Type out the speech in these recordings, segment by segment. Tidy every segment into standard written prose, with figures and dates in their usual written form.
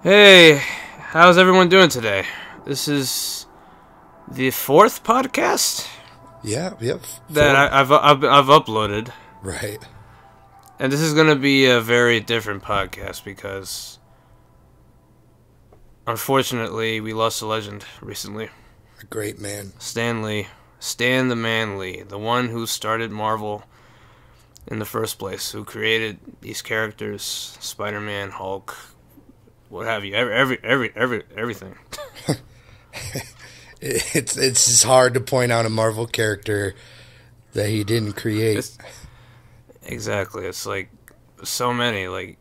Hey, how's everyone doing today? This is the fourth podcast Yeah, yep. that Four. I've uploaded, Right. and this is gonna be a very different podcast because unfortunately we lost a legend recently. A great man. Stan Lee, Stan the Man Lee, the one who started Marvel in the first place, who created these characters, Spider-Man, Hulk, what have you, everything. It's just hard to point out a Marvel character that he didn't create. Exactly. It's like so many. Like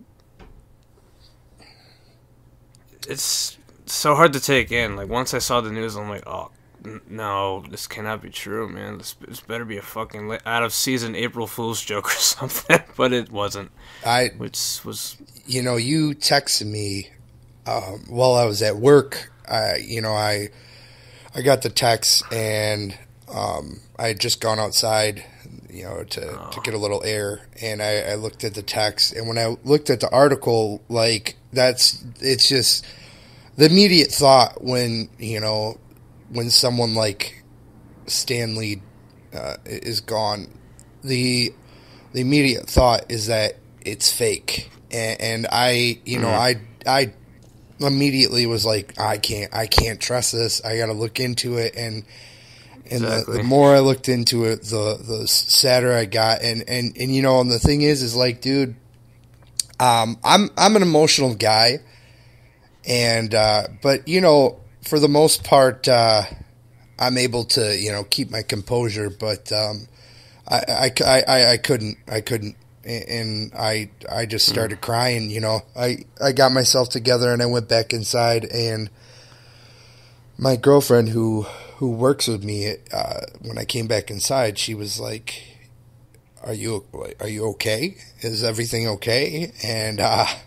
it's so hard to take in. Like once I saw the news, I'm like, oh no, this cannot be true, man. This better be a fucking out of season April Fool's joke or something. But it wasn't. I, Which was you texted me while I was at work. I got the text and I had just gone outside, to get a little air, and I looked at the text, and when I looked at the article, like it's just the immediate thought when someone like Stan Lee is gone, the immediate thought is that it's fake, and I immediately was like, I can't trust this. I got to look into it, and exactly. the more I looked into it, the sadder I got, and the thing is like, dude, I'm an emotional guy, and but for the most part, I'm able to keep my composure, but I couldn't, and I just started crying. I got myself together and I went back inside, and my girlfriend who works with me, when I came back inside, she was like, "Are you okay? Is everything okay?" And I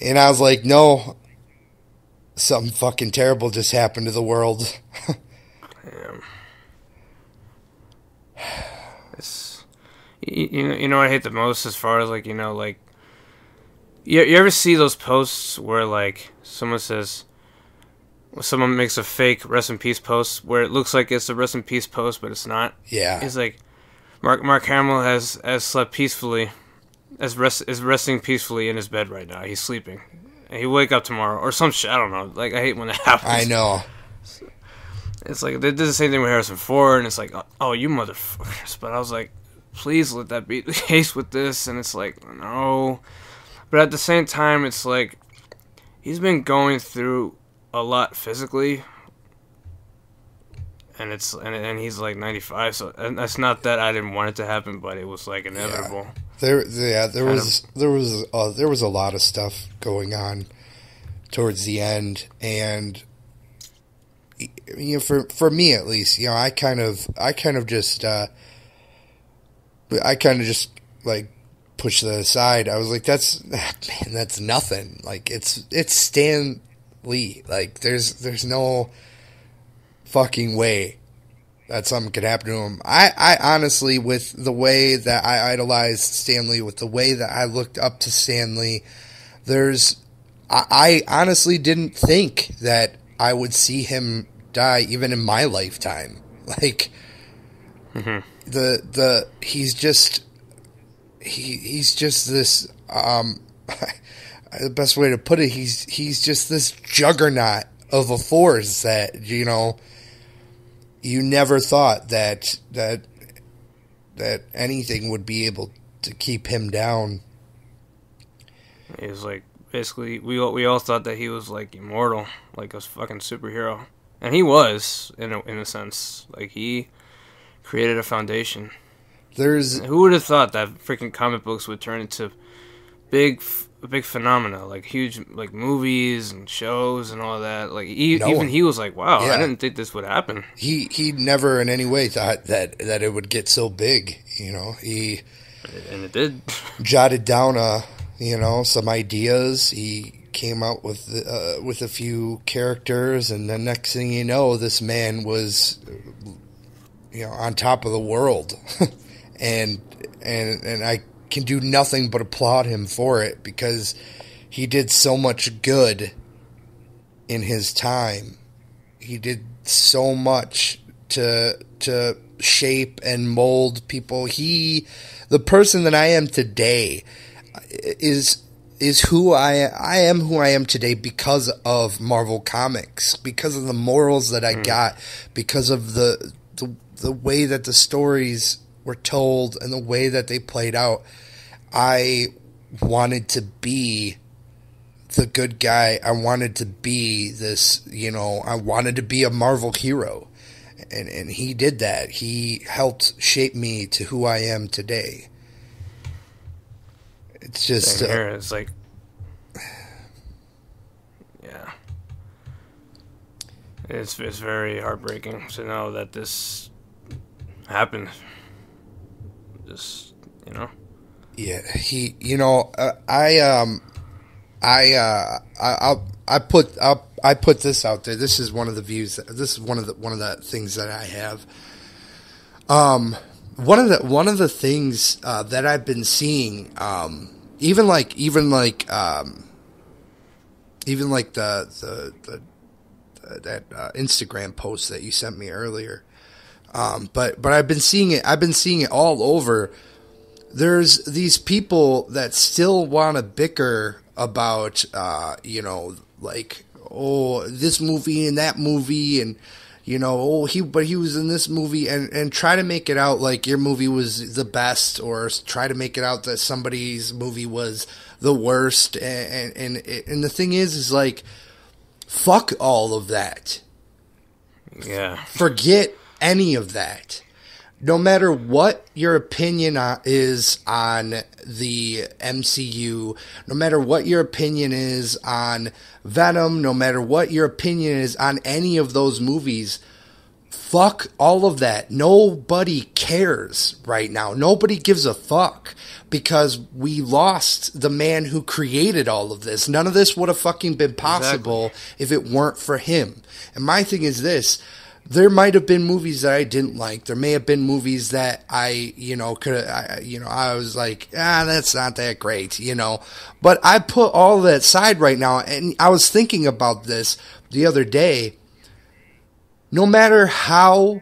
was like, "No, something fucking terrible just happened to the world." Damn. It's you know what I hate the most as far as like like you ever see those posts where like someone makes a fake rest in peace post where it looks like it's a rest in peace post but it's not. Yeah. It's like Mark Hamill has slept peacefully, is resting peacefully in his bed right now. He's sleeping. And he'll wake up tomorrow or some shit. I don't know. Like I hate when that happens. I know. It's like they did the same thing with Harrison Ford, and it's like, oh, you motherfuckers. But I was like, please let that be the case with this. And it's like, no. But at the same time, it's like he's been going through a lot physically, and he's like 95. So and that's not that I didn't want it to happen, but it was like inevitable. There was a lot of stuff going on towards the end, and for me at least, I kind of just like pushed that aside. I was like, that's nothing. Like it's Stan Lee. Like there's no fucking way that something could happen to him. I honestly, with the way that I idolized Stan Lee, with the way that I looked up to Stan Lee, I honestly didn't think that I would see him die even in my lifetime. Like he's just this the best way to put it, he's just this juggernaut of a force that you never thought that anything would be able to keep him down. He was like basically we all thought that he was like immortal, like a fucking superhero, and he was in a sense. Like he created a foundation. Who would have thought that freaking comic books would turn into big phenomena, like huge, like movies and shows and all that. Like even he was like, wow, yeah. I didn't think this would happen. He never in any way thought that it would get so big. And it did. Jotted down some ideas. He came out with a few characters, and the next thing you know, this man was on top of the world. and I can do nothing but applaud him for it, because he did so much good in his time. He did so much to shape and mold people. The person that I am today is who I am who I am today because of Marvel Comics, because of the morals that I got, because of the way that the stories were told and the way that they played out. I wanted to be the good guy. I wanted to be this, I wanted to be a Marvel hero. And he did that. He helped shape me to who I am today. It's just... it's like... Yeah. It's very heartbreaking to know that this happened. Just, Yeah, I put this out there. This is one of the views. This is one of the things that I have. One of the things that I've been seeing, even like that Instagram post that you sent me earlier. But I've been seeing it. I've been seeing it all over. There's these people that still want to bicker about, like, oh, this movie and that movie, and he was in this movie, and try to make it out like your movie was the best, or try to make it out that somebody's movie was the worst. And the thing is like, fuck all of that. Yeah. Forget any of that. No matter what your opinion is on the MCU, no matter what your opinion is on Venom, no matter what your opinion is on any of those movies, fuck all of that. Nobody cares right now. Nobody gives a fuck, because we lost the man who created all of this. None of this would have fucking been possible if it weren't for him. And my thing is this. There might have been movies that I didn't like. There may have been movies that I was like, that's not that great, But I put all of that aside right now, and I was thinking about this the other day. No matter how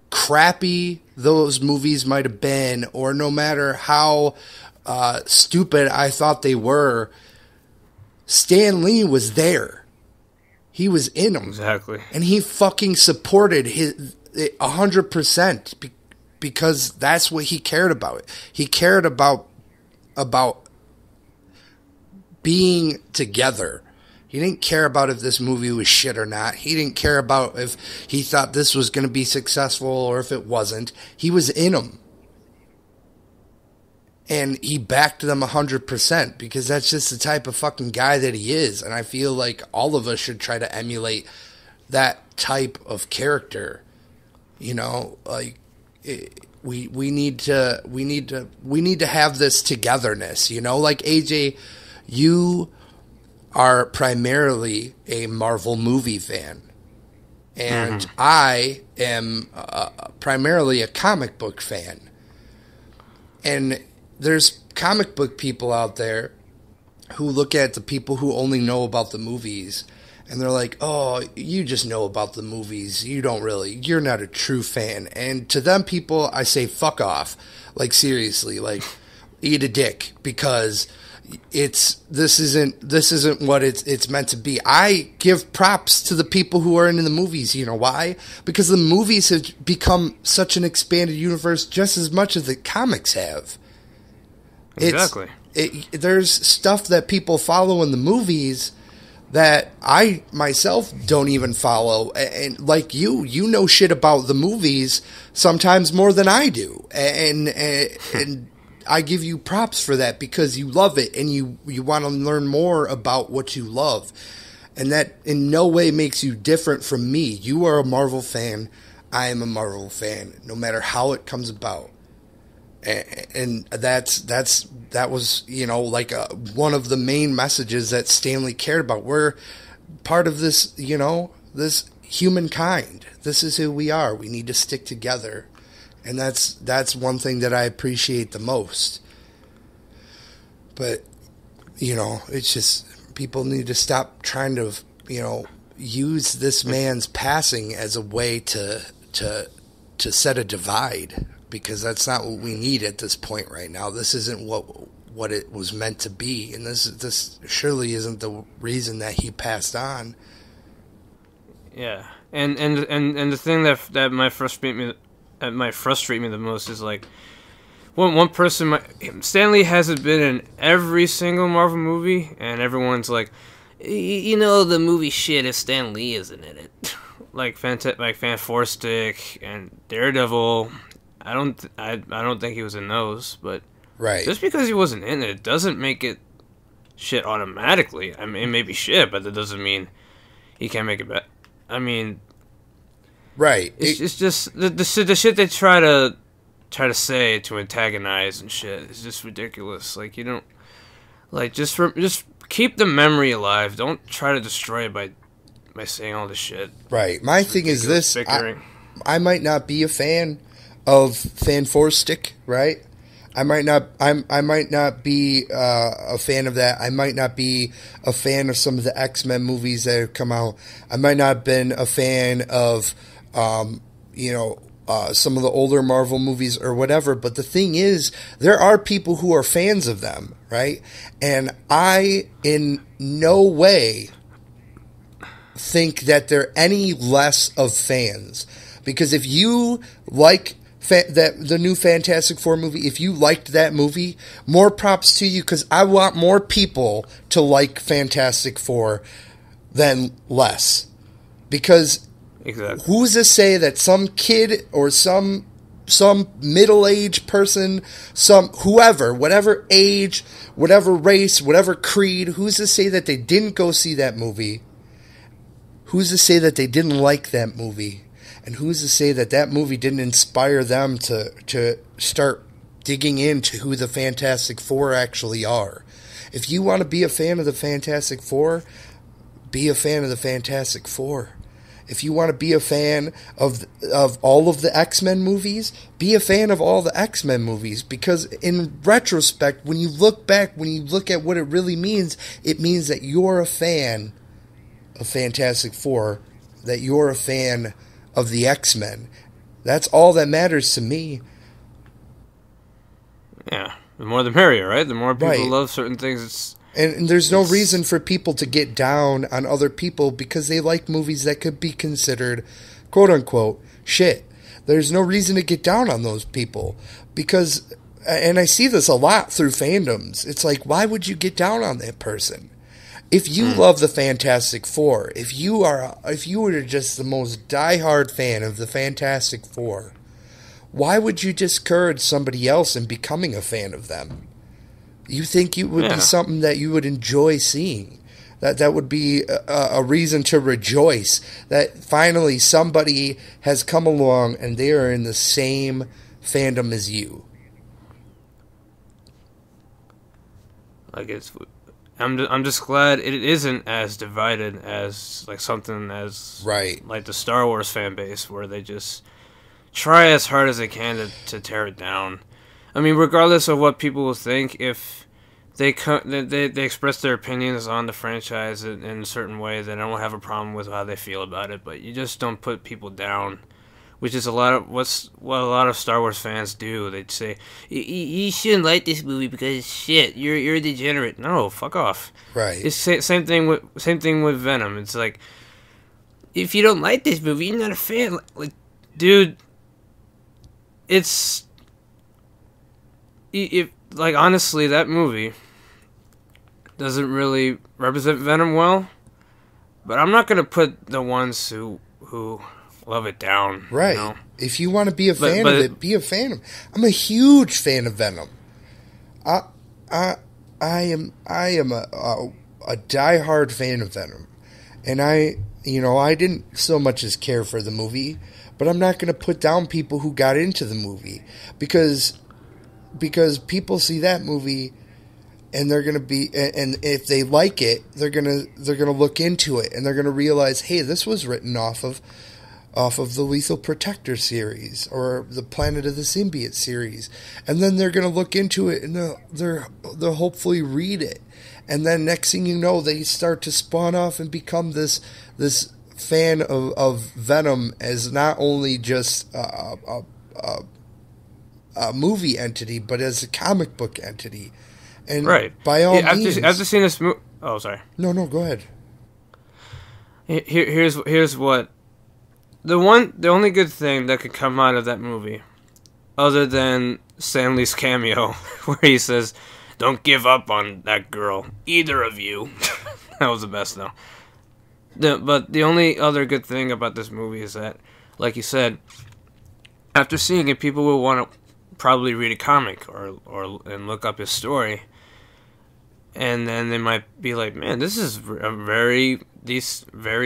crappy those movies might have been, or no matter how stupid I thought they were, Stan Lee was there. He was in them. Exactly. And he fucking supported his 100% because that's what he cared about. He cared about being together. He didn't care about if this movie was shit or not. He didn't care about if he thought this was going to be successful or if it wasn't. He was in them. And he backed them 100% because that's just the type of fucking guy that he is. And I feel like all of us should try to emulate that type of character. Like we need to have this togetherness. Like AJ, you are primarily a Marvel movie fan, and I am primarily a comic book fan, and there's comic book people out there who look at the people who only know about the movies, and they're like, oh, you just know about the movies. You're not a true fan. And to them people, I say, fuck off. Like, seriously, like, eat a dick, because this isn't what it's meant to be. I give props to the people who are into the movies. You know why? Because the movies have become such an expanded universe just as much as the comics have. Exactly. There's stuff that people follow in the movies that I myself don't even follow. And like you know shit about the movies sometimes more than I do. And I give you props for that because you love it and you want to learn more about what you love. And that in no way makes you different from me. You are a Marvel fan. I am a Marvel fan, no matter how it comes about. And that was, like one of the main messages that Stan Lee cared about. We're part of this, this humankind. This is who we are. We need to stick together. And that's one thing that I appreciate the most. But it's just people need to stop trying to, use this man's passing as a way to set a divide, because that's not what we need at this point right now. This isn't what it was meant to be, and this surely isn't the reason that he passed on. Yeah, and the thing that might frustrate me the most is like, one person, Stan Lee hasn't been in every single Marvel movie, and everyone's like, the movie shit if Stan Lee isn't in it. like Fantastic and Daredevil, I don't think he was in those, but right, just because he wasn't in it doesn't make it shit automatically. I mean, it may be shit, but that doesn't mean he can't make it better. I mean, right? It's just the shit they try to say to antagonize and shit is just ridiculous. Like, you don't, like, just keep the memory alive. Don't try to destroy it by saying all this shit. Right. My thing is this: I might not be a fan of Fantastic, right? I might not be a fan of that. I might not be a fan of some of the X-Men movies that have come out. I might not have been a fan of, some of the older Marvel movies or whatever. But the thing is, there are people who are fans of them, right? And I, in no way, think that they're any less of fans. Because if you like the new Fantastic Four movie, if you liked that movie, more props to you, because I want more people to like Fantastic Four than less. Because exactly. Who's to say that some kid or some middle-aged person, whoever, whatever age, whatever race, whatever creed, who's to say that they didn't go see that movie? Who's to say that they didn't like that movie? And who's to say that that movie didn't inspire them to start digging into who the Fantastic Four actually are? If you want to be a fan of the Fantastic Four, be a fan of the Fantastic Four. If you want to be a fan of all of the X-Men movies, be a fan of all the X-Men movies. Because in retrospect, when you look back, when you look at what it really means, it means that you're a fan of Fantastic Four, that you're a fan of the X-Men. That's all that matters to me. Yeah, the more the merrier, right? The more people Right. love certain things, And there's no reason for people to get down on other people because they like movies that could be considered, quote unquote, shit. There's no reason to get down on those people because, and I see this a lot through fandoms. It's like, why would you get down on that person? If you love the Fantastic Four, if you were just the most diehard fan of the Fantastic Four, why would you discourage somebody else in becoming a fan of them? You think it would be something that you would enjoy seeing. That would be a reason to rejoice that finally somebody has come along and they are in the same fandom as you. like I'm just glad it isn't as divided as like something as Right. like the Star Wars fan base, where they just try as hard as they can to tear it down. I mean, regardless of what people will think, if they express their opinions on the franchise in a certain way, then I don't have a problem with how they feel about it. But you just don't put people down, which is what a lot of Star Wars fans do. They'd say, "You shouldn't like this movie because it's shit. You're a degenerate." No, fuck off. Right. It's same thing with Venom. It's like, if you don't like this movie, you're not a fan. Like, dude, it's like, honestly, that movie doesn't really represent Venom well. But I'm not gonna put the ones who love it down. Right. You know? If you want to be a fan of it, be a fan of it. I'm a huge fan of Venom. I am a diehard fan of Venom. And I didn't so much as care for the movie, but I'm not going to put down people who got into the movie because people see that movie and they're going to be, and if they like it, they're going to look into it and they're going to realize, hey, this was written off of off of the Lethal Protector series or the Planet of the Symbiote series, and then they're going to look into it and they'll hopefully read it, and then next thing you know, they start to spawn off and become this fan of Venom as not only just a movie entity, but as a comic book entity. And right. By all means, after seeing this movie, oh sorry. No, go ahead. Here's what the only good thing that could come out of that movie, other than Stanley's cameo, where he says, "Don't give up on that girl, either of you." That was the best though. But the only other good thing about this movie is that, like you said, after seeing it, people will want to probably read a comic or and look up his story, and then they might be like, "Man, this is a very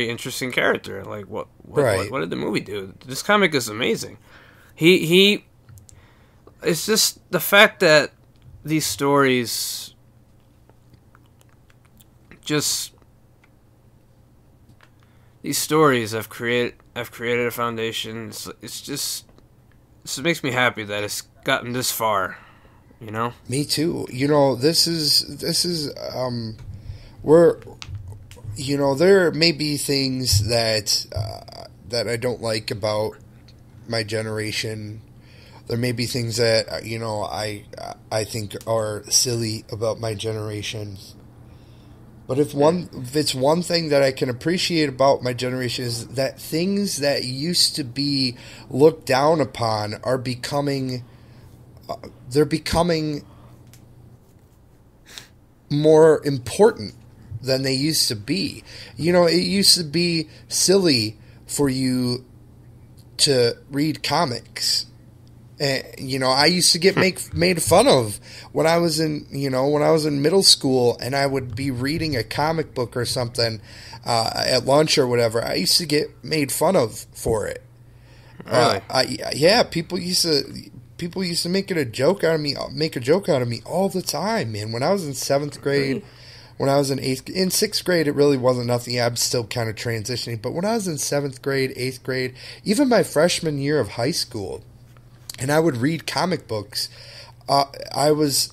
interesting character. Like, what did the movie do? This comic is amazing." He it's just the fact that these stories have created a foundation. It just makes me happy that it's gotten this far, you know? Me too. You know, this is we're, you know, there may be things that I don't like about my generation. There may be things that, you know, I think are silly about my generation. But if it's one thing that I can appreciate about my generation is that things that used to be looked down upon are becoming more important than they used to be. You know, it used to be silly for you to read comics. You know, I used to get made fun of when I was in middle school, and I would be reading a comic book or something at lunch or whatever. I used to get made fun of for it. Really? Yeah, people used to make a joke out of me all the time, man. When I was in 7th grade, when I was in 6th grade, it really wasn't nothing. I'm still kind of transitioning, but when I was in 7th grade, 8th grade, even my freshman year of high school, and I would read comic books, I was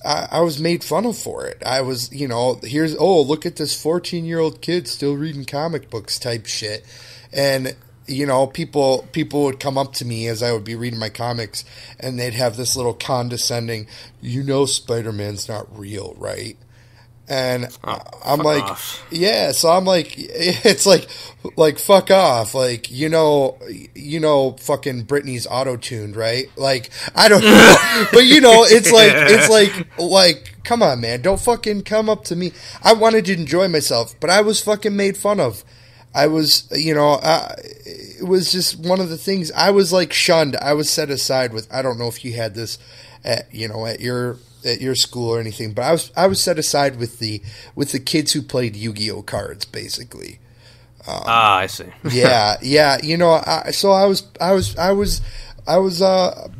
made fun of for it. I was, you know, look at this 14-year-old kid still reading comic books type shit. And, you know, people would come up to me as I would be reading my comics, and they'd have this little condescending, you know, Spider-Man's not real, right? And I'm like, yeah, so I'm like, it's like fuck off, like, you know, fucking Britney's auto-tuned, right? Like, I don't know, but you know, it's like, come on, man, don't fucking come up to me. I wanted to enjoy myself, but I was fucking made fun of. I was, you know, it was just one of the things. I was like shunned. I was set aside with. I don't know if you had this, at your school or anything, but I was set aside with the kids who played Yu-Gi-Oh cards, basically. I see. yeah, you know, so I was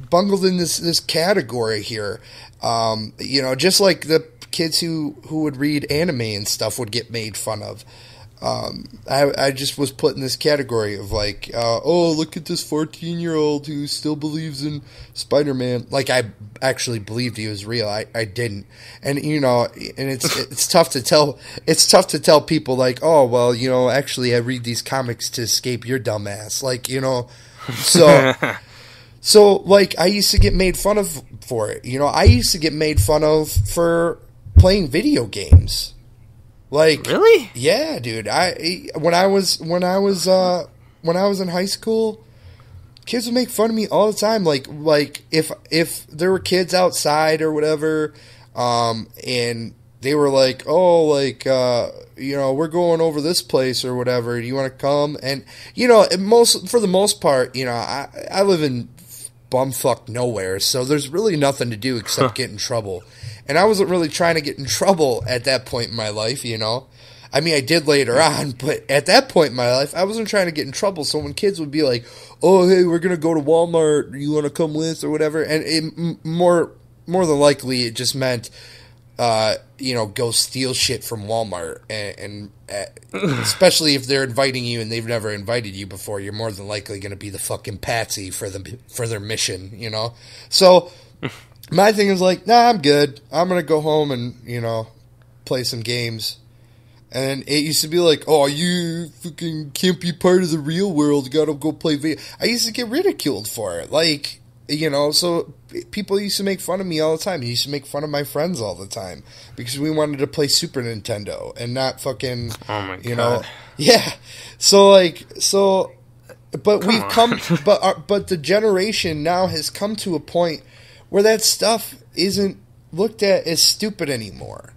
bungled in this category here. You know, just like the kids who would read anime and stuff would get made fun of. I just was put in this category of like, oh, look at this 14-year-old who still believes in Spider-Man. Like, I actually believed he was real. I didn't. And, you know, and it's tough to tell people like, oh, well, you know, actually I read these comics to escape your dumb ass. Like, you know, so like I used to get made fun of for it. You know, I used to get made fun of for playing video games. Like, really? Yeah, dude. When I was in high school, kids would make fun of me all the time. Like if there were kids outside or whatever, and they were like, oh, like you know, we're going over this place or whatever. Do you want to come? And you know, for the most part, you know, I live in bumfuck nowhere, so there's really nothing to do except get in trouble. And I wasn't really trying to get in trouble at that point in my life, you know. I mean, I did later on, but at that point in my life, I wasn't trying to get in trouble. So when kids would be like, oh, hey, we're going to go to Walmart, you want to come with or whatever, and more than likely it just meant, go steal shit from Walmart, and especially if they're inviting you and they've never invited you before, you're more than likely going to be the fucking patsy for their mission, So my thing is like, nah, I'm good. I'm going to go home and, play some games. And it used to be like, oh, you fucking can't be part of the real world. You got to go play video. I used to get ridiculed for it. Like, so people used to make fun of me all the time. They used to make fun of my friends all the time because we wanted to play Super Nintendo and not fucking, oh my God. Yeah. But we've come, but the generation now has come to a point where that stuff isn't looked at as stupid anymore.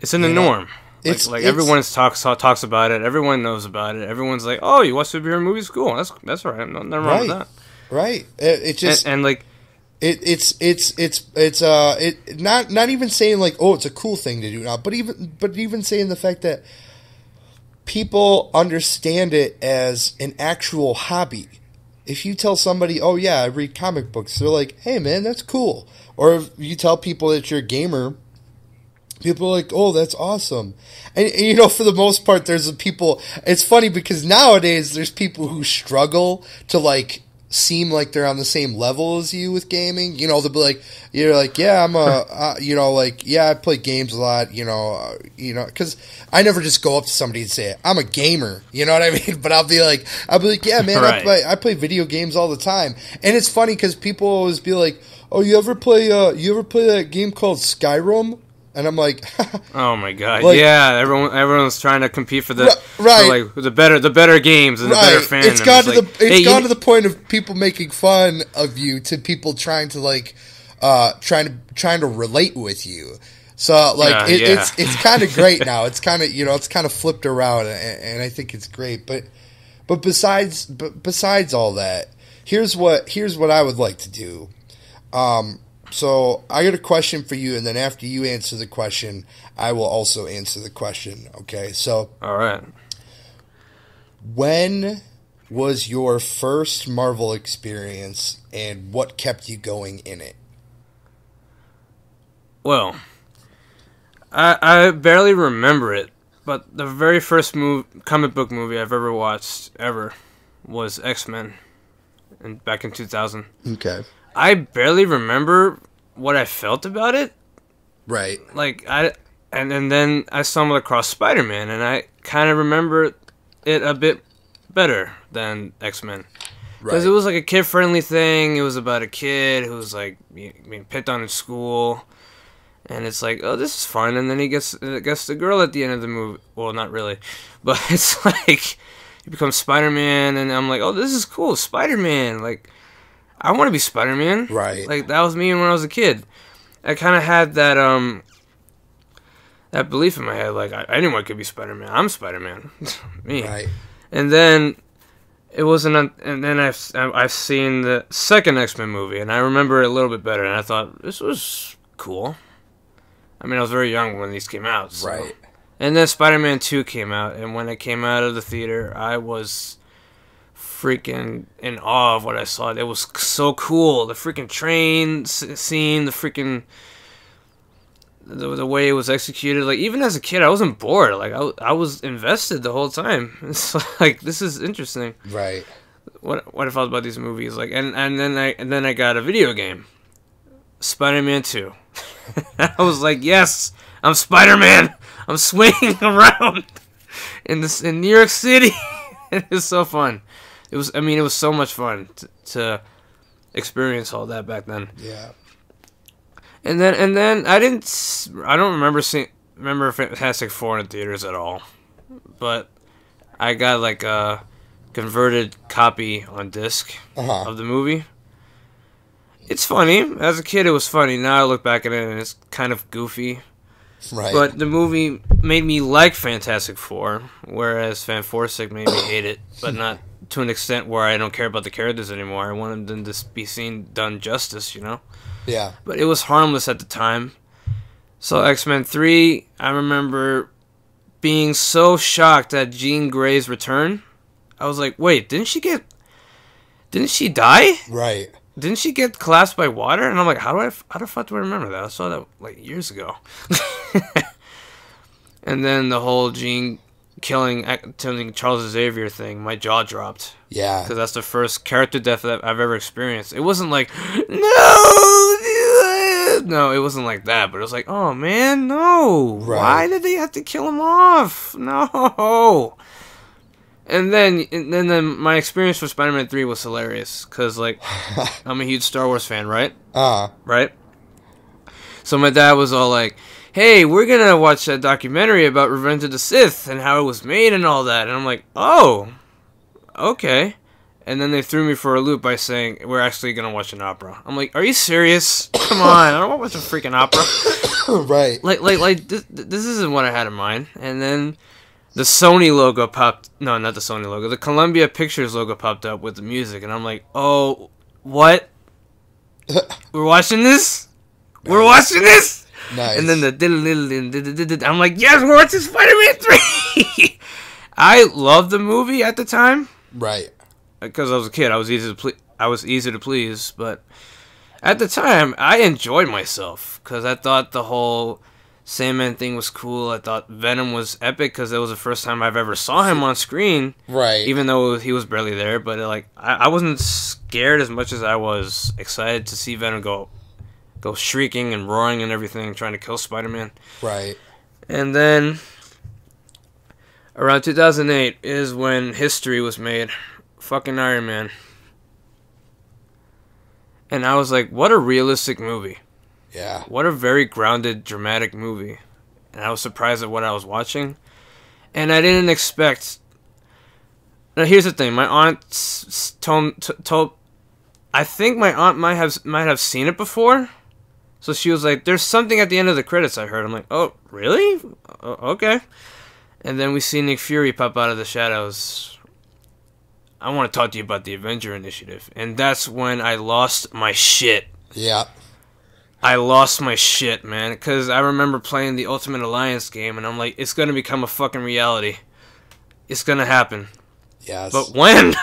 It's in the norm. It's everyone talks about it. Everyone knows about it. Everyone's like, "Oh, you watch superhero movies? Cool. That's all right. Nothing wrong with that." Right. It just and like it's not even saying like, oh, it's a cool thing to do now, but even saying the fact that people understand it as an actual hobby. If you tell somebody, oh yeah, I read comic books, they're like, hey man, that's cool. Or if you tell people that you're a gamer, people are like, oh, that's awesome. And for the most part, there's people, it's funny because nowadays there's people who struggle to like seem like they're on the same level as you with gaming. They'll be like, you're like, yeah, I'm I play games a lot, because I never just go up to somebody and say, I'm a gamer, you know what I mean? But I'll be like, yeah, man, right. I play video games all the time. And it's funny because people always be like, oh, you ever play that game called Skyrim? And I'm like, oh my God, yeah! Everyone's trying to compete for the for the better games and the better fans. It's gone to the point of people making fun of you to people trying to like trying to relate with you. So like it's kind of great now. It's kind of it's kind of flipped around, and I think it's great. But besides all that, here's what I would like to do. So I got a question for you, and then after you answer the question, I will also answer the question. Okay, so all right. When was your first Marvel experience, and what kept you going in it? Well, I barely remember it, but the very first comic book movie I've ever watched was X-Men, back in 2000. Okay. I barely remember what I felt about it. Right. Like and then I stumbled across Spider-Man, and I kind of remember it a bit better than X-Men. Because it was like a kid-friendly thing. It was about a kid who was like being picked on in school, and it's like, oh, this is fun. And then he gets the girl at the end of the movie. Well, not really, but it's like he becomes Spider-Man, and I'm like, oh, this is cool, Spider-Man. Like, I want to be Spider-Man. Right. Like, that was me when I was a kid. I kind of had that belief in my head, like, anyone could be Spider-Man. I'm Spider-Man. Me. Right. And then it wasn't, and then I've seen the second X-Men movie, and I remember it a little bit better, and I thought, this was cool. I mean, I was very young when these came out. So. Right. And then Spider-Man 2 came out, and when it came out of the theater, I was freaking in awe of what I saw. It was so cool. The freaking train scene, the freaking the way it was executed. Like, even as a kid, I wasn't bored. Like, I was invested the whole time. It's like, this is interesting. Right. What I felt about these movies. Like, and then I got a video game, Spider-Man 2. I was like, yes, I'm Spider-Man. I'm swinging around in New York City. It was so fun. It was so much fun to experience all that back then. Yeah. And then I don't remember Fantastic Four in theaters at all. But I got like a converted copy on disc of the movie. It's funny. As a kid, it was funny. Now I look back at it and it's kind of goofy. Right. But the movie made me like Fantastic Four, whereas Fan Forstic made me hate it, but not to an extent where I don't care about the characters anymore. I wanted them to be done justice, Yeah. But it was harmless at the time. So X-Men 3, I remember being so shocked at Jean Grey's return. I was like, wait, didn't she die? Right. didn't she get collapsed by water? And I'm like, how the fuck do I remember that? I saw that like years ago. And then the whole Jean killing Charles Xavier thing, my jaw dropped. Yeah. Because that's the first character death that I've ever experienced. It wasn't like, no, it wasn't like that. But it was like, oh man, no. Right. Why did they have to kill him off? No. And then my experience with Spider-Man 3 was hilarious. Because, like, I'm a huge Star Wars fan, right? Right? So my dad was all like, hey, we're going to watch that documentary about Revenge of the Sith and how it was made and all that. And I'm like, oh, okay. And then they threw me for a loop by saying, we're actually going to watch an opera. I'm like, are you serious? Come on, I don't want to watch a freaking opera. Right. Like this isn't what I had in mind. And then the Sony logo popped. No, not the Sony logo. The Columbia Pictures logo popped up with the music. And I'm like, oh, what? We're watching this? Nice. We're watching this? Nice. And then the I'm like, yes, we're watching Spider-Man 3. I loved the movie at the time. Right. Because I was a kid, I was easy to please, but at the time, I enjoyed myself because I thought the whole Sandman thing was cool. I thought Venom was epic because it was the first time I've ever saw him on screen. Right. Even though he was barely there, but like I wasn't scared as much as I was excited to see Venom go shrieking and roaring and everything, trying to kill Spider-Man. Right. And then around 2008 is when history was made. Fucking Iron Man. And I was like, what a realistic movie. Yeah. What a very grounded, dramatic movie. And I was surprised at what I was watching. And I didn't expect... Now, here's the thing. My aunt told... I think my aunt might have seen it before. So she was like, there's something at the end of the credits I heard. I'm like, oh, really? Okay. And then we see Nick Fury pop out of the shadows. I want to talk to you about the Avenger Initiative. And that's when I lost my shit. Yeah. I lost my shit, man. Because I remember playing the Ultimate Alliance game, and I'm like, it's going to become a fucking reality. It's going to happen. Yes. But when?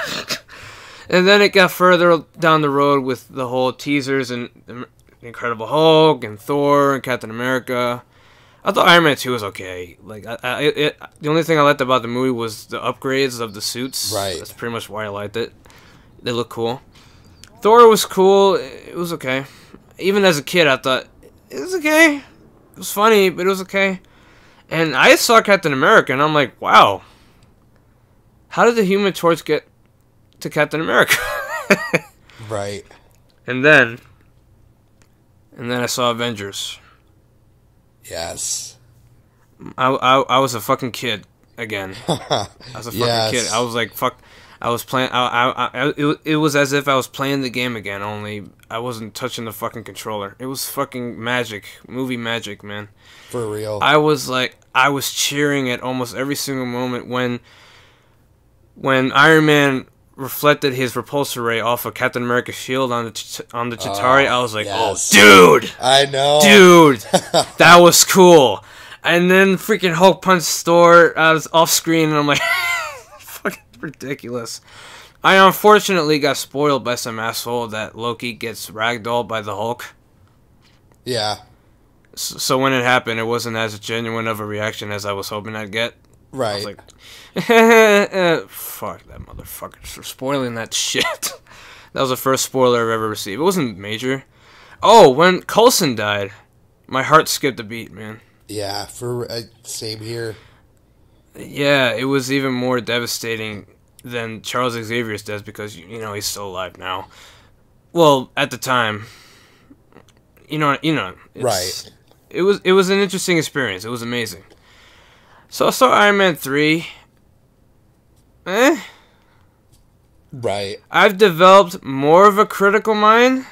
And then it got further down the road with the whole teasers and Incredible Hulk and Thor and Captain America. I thought Iron Man 2 was okay. Like, the only thing I liked about the movie was the upgrades of the suits. Right. That's pretty much why I liked it. They look cool. Thor was cool. It was okay. Even as a kid, I thought, it was okay. It was funny, but it was okay. And I saw Captain America, and I'm like, wow. How did the Human Torch get to Captain America? Right. And then I saw Avengers. Yes. I was a fucking kid again. I was a fucking kid. I was like, fuck. I was playing. It was as if I was playing the game again. Only I wasn't touching the fucking controller. It was fucking magic, movie magic, man. For real. I was cheering at almost every single moment when Iron Man reflected his repulsor ray off of Captain America's shield on the Chitauri. I was like, yes. Oh, dude! I know. Dude! That was cool. And then freaking Hulk punched Thor off screen, and I'm like, fucking ridiculous. I unfortunately got spoiled by some asshole that Loki gets ragdolled by the Hulk. Yeah. So when it happened, it wasn't as genuine of a reaction as I was hoping I'd get. Right. I was like, fuck that motherfucker for spoiling that shit. That was the first spoiler I've ever received. It wasn't major. Oh, when Coulson died, my heart skipped a beat, man. Yeah, same here. Yeah, it was even more devastating than Charles Xavier's death because, you know, he's still alive now. Well, at the time, you know, right. It was an interesting experience. It was amazing. So I saw Iron Man 3. Right. I've developed more of a critical mind.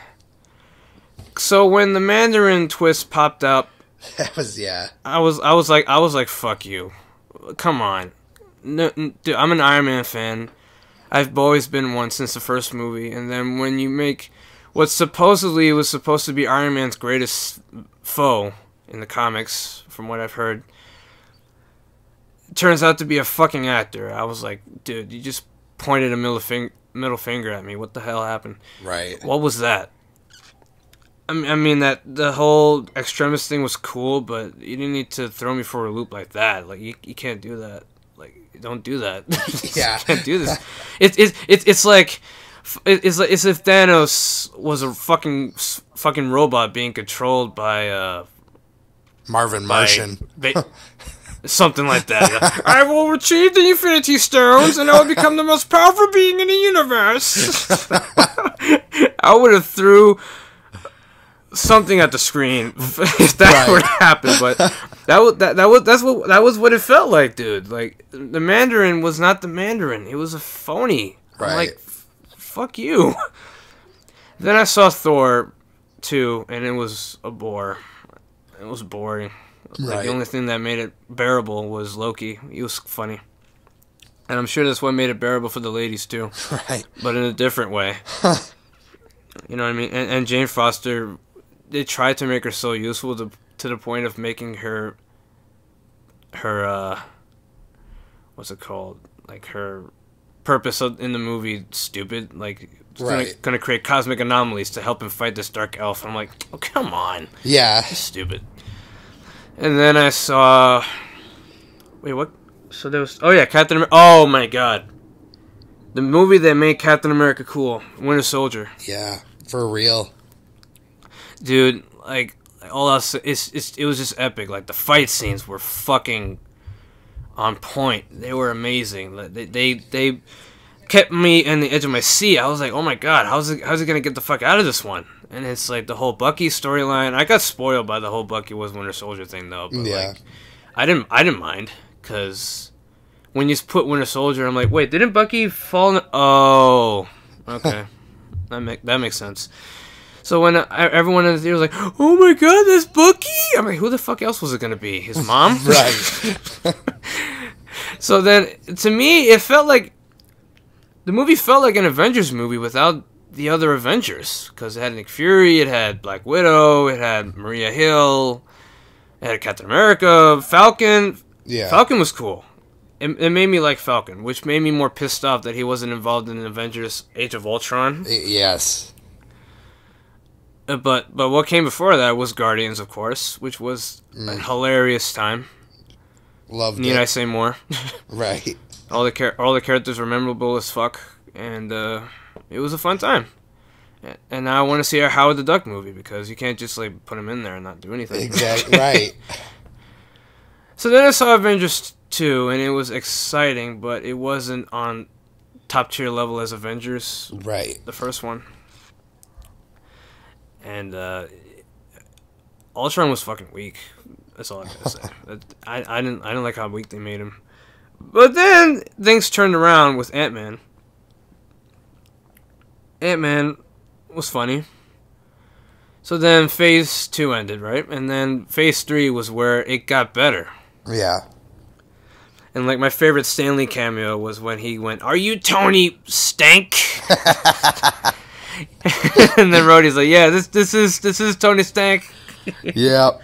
So when the Mandarin twist popped up, that was I was like, fuck you. Come on. No, dude, I'm an Iron Man fan. I've always been one since the first movie. And then when you make what supposedly was supposed to be Iron Man's greatest foe in the comics, from what I've heard, turns out to be a fucking actor. I was like, dude, you just pointed a middle finger. middle finger at me. What the hell happened? Right. What was that? I mean that the whole extremis thing was cool, but you didn't need to throw me for a loop like that. Like you can't do that. Like don't do that. Yeah. You can't do this. It's like it's if Thanos was a fucking robot being controlled by Marvin Martian. Something like that. I will retrieve the Infinity Stones and I will become the most powerful being in the universe. I would have threw something at the screen if that would happen, but that was what it felt like, dude. Like the Mandarin was not the Mandarin; it was a phony. Right. I'm like, fuck you. Then I saw Thor 2, and it was a bore. It was boring. Like, the only thing that made it bearable was Loki. He was funny. And I'm sure that's what made it bearable for the ladies, too. Right. But in a different way. You know what I mean? And Jane Foster, they tried to make her so useful to the point of making her what's it called? Like, her purpose in the movie stupid. Like, gonna create cosmic anomalies to help him fight this dark elf. I'm like, oh, come on. Yeah. That's stupid. And then I saw... Wait, what? So there was... Oh, yeah, Captain America. Oh, my God. The movie that made Captain America cool. Winter Soldier. Yeah, for real. Dude, like, all else... It was just epic. Like, the fight scenes were fucking on point. They were amazing. They kept me on the edge of my seat. I was like, oh, my God, how's it going to get the fuck out of this one? And it's like the whole Bucky storyline. I got spoiled by the whole Bucky was Winter Soldier thing, though. But like, I didn't mind, because when you put Winter Soldier, I'm like, wait, didn't Bucky fall? Oh, okay, that makes sense. So when everyone in the theater was like, oh my God, that's Bucky. I'm like, who the fuck else was it gonna be? His mom? Right. So then, to me, it felt like the movie felt like an Avengers movie without the other Avengers, because it had Nick Fury, it had Black Widow, it had Maria Hill, it had Captain America, Falcon. Yeah. Falcon was cool. It made me like Falcon, which made me more pissed off that he wasn't involved in Avengers Age of Ultron. Yes. But what came before that was Guardians, of course, which was a hilarious time. Loved Need it. I say more? Right. All the characters were memorable as fuck, and it was a fun time. And now I want to see a Howard the Duck movie, because you can't just like put him in there and not do anything. Exactly. Right. So then I saw Avengers 2, and it was exciting, but it wasn't on top tier level as Avengers. Right. The first one. And Ultron was fucking weak. That's all I gotta say. I didn't like how weak they made him. But then things turned around with Ant-Man. Ant-Man was funny. So then Phase 2 ended, right? And then Phase 3 was where it got better. Yeah. And like my favorite Stanley cameo was when he went, "Are you Tony Stank?" And then Rhodey's like, "Yeah, this is Tony Stank." Yep.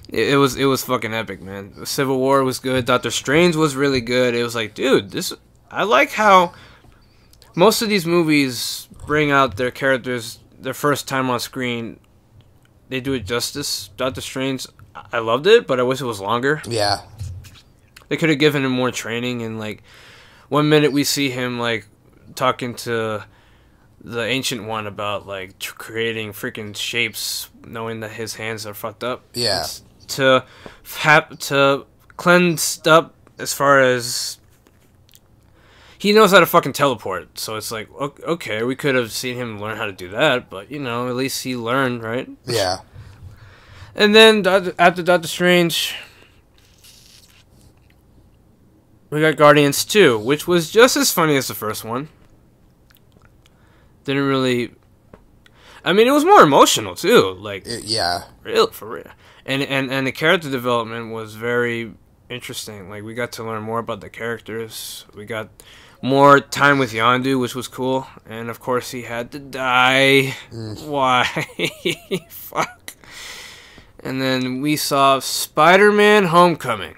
It was fucking epic, man. Civil War was good. Doctor Strange was really good. It was like, dude, I like how most of these movies bring out their characters their first time on screen. They do it justice. Doctor Strange, I loved it, but I wish it was longer. Yeah. They could have given him more training, and like 1 minute we see him like talking to the Ancient One about like creating freaking shapes, knowing that his hands are fucked up. Yeah. To cleansed up as far as he knows how to fucking teleport. So it's like, okay, we could have seen him learn how to do that, but you know, at least he learned, right? Yeah. And then after Doctor Strange, we got Guardians 2, which was just as funny as the first one. Didn't really... I mean, it was more emotional, too. Like, yeah. For real. And the character development was very interesting. Like, we got to learn more about the characters. We got more time with Yondu, which was cool. And, of course, he had to die. Why? Fuck. And then we saw Spider-Man Homecoming.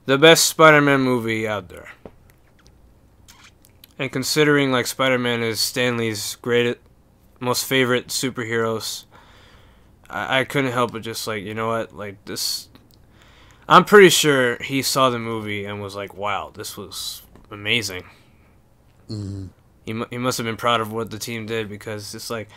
The best Spider-Man movie out there. And considering like Spider-Man is Stan Lee's greatest, most favorite superheroes, I couldn't help but just like, you know what, like this. I'm pretty sure he saw the movie and was like, "Wow, this was amazing." Mm-hmm. He must have been proud of what the team did, because it's like,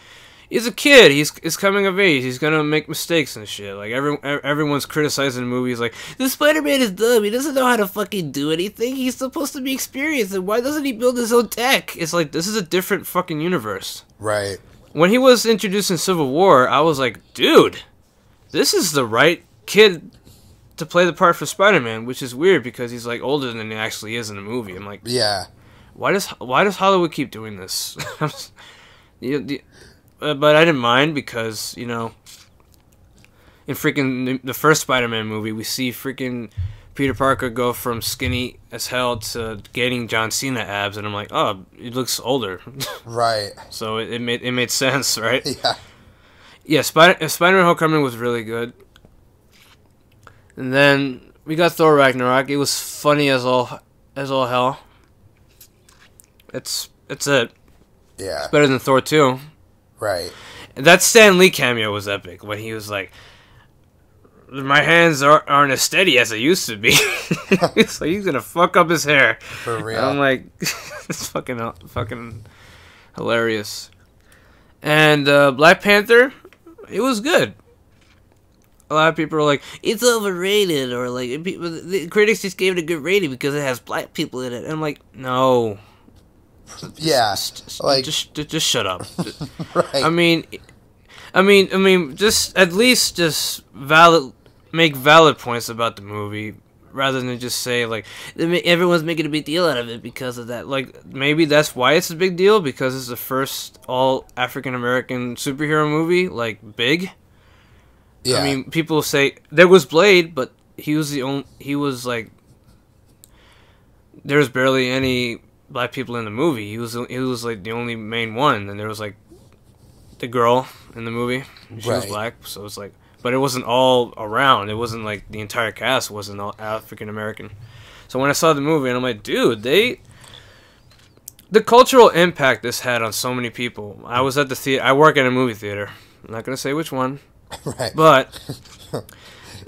he's a kid. He's coming of age. He's gonna make mistakes and shit. Like everyone's criticizing the movie. He's like, the Spider-Man is dumb. He doesn't know how to fucking do anything. He's supposed to be experienced. And why doesn't he build his own tech? It's like, this is a different fucking universe. Right. When he was introduced in Civil War, I was like, dude, this is the right kid to play the part for Spider-Man, which is weird because he's like older than he actually is in the movie. I'm like, yeah. Why does Hollywood keep doing this? But I didn't mind because, you know, in freaking the first Spider-Man movie, we see freaking Peter Parker go from skinny as hell to getting John Cena abs, and I'm like, oh, he looks older. Right. So it made sense, right? Yeah. Yeah, Spider-Man Homecoming was really good. And then we got Thor Ragnarok. It was funny as all hell. It's it. Yeah. It's better than Thor 2. Right. That Stan Lee cameo was epic when he was like, my hands aren't as steady as they used to be. It's like, he's gonna fuck up his hair. For real. And I'm like, it's fucking hilarious. And Black Panther, it was good. A lot of people are like, it's overrated, or like, the critics just gave it a good rating because it has black people in it. And I'm like, no. Yeah, like just shut up. Right. I mean, just at least just make valid points about the movie, rather than just say like everyone's making a big deal out of it because of that. Like, maybe that's why it's a big deal, because it's the first all African American superhero movie, like big. Yeah. I mean, people say there was Blade, but he was like, there was barely any black people in the movie. He was like the only main one, and there was like the girl in the movie. She was black, so it's like, but it wasn't all around. It wasn't like the entire cast wasn't all African American. So when I saw the movie, and I'm like, dude, the cultural impact this had on so many people. I was at the theater. I work at a movie theater. I'm not gonna say which one, right? But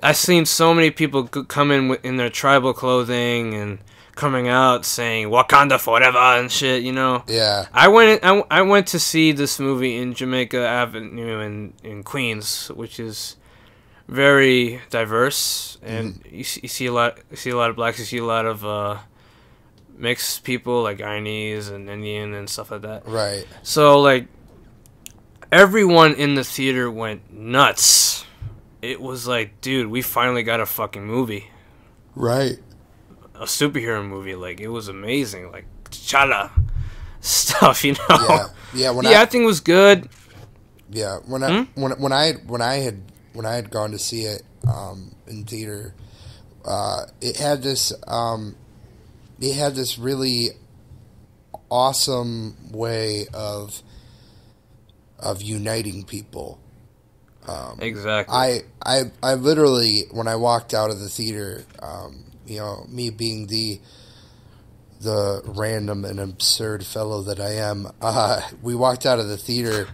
I've seen so many people come in their tribal clothing and coming out saying Wakanda forever and shit, you know. Yeah. I went to see this movie in Jamaica Avenue in Queens, which is very diverse, and you see a lot of blacks, you see a lot of mixed people like Guyanese and Indian and stuff like that. Right. So like everyone in the theater went nuts. It was like, dude, we finally got a fucking movie. Right. A superhero movie. Like, it was amazing. Like, T'Challa stuff, you know. Yeah. Yeah. The acting was good. Yeah. When I had gone to see it in theater, it had this really awesome way of uniting people. Exactly. I literally, when I walked out of the theater, you know, me being the random and absurd fellow that I am, we walked out of the theater,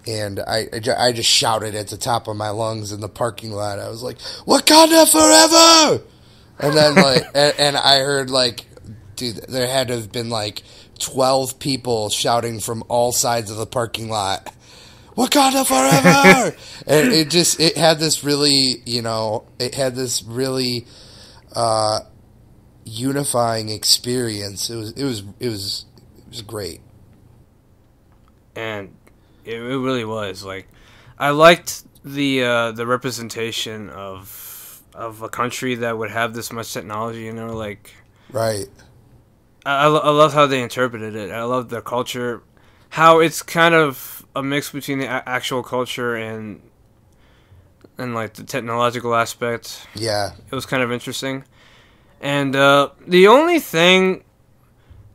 and I just shouted at the top of my lungs in the parking lot. I was like, "Wakanda forever!" And then like, and I heard like, dude, there had to have been like 12 people shouting from all sides of the parking lot, Wakanda forever! And it had this really, you know, really unifying experience. It was great. And it really was. Like, I liked the representation of a country that would have this much technology, you know, like, right. I love how they interpreted it. I love their culture, how it's kind of a mix between the actual culture and like the technological aspect. Yeah, it was kind of interesting. And the only thing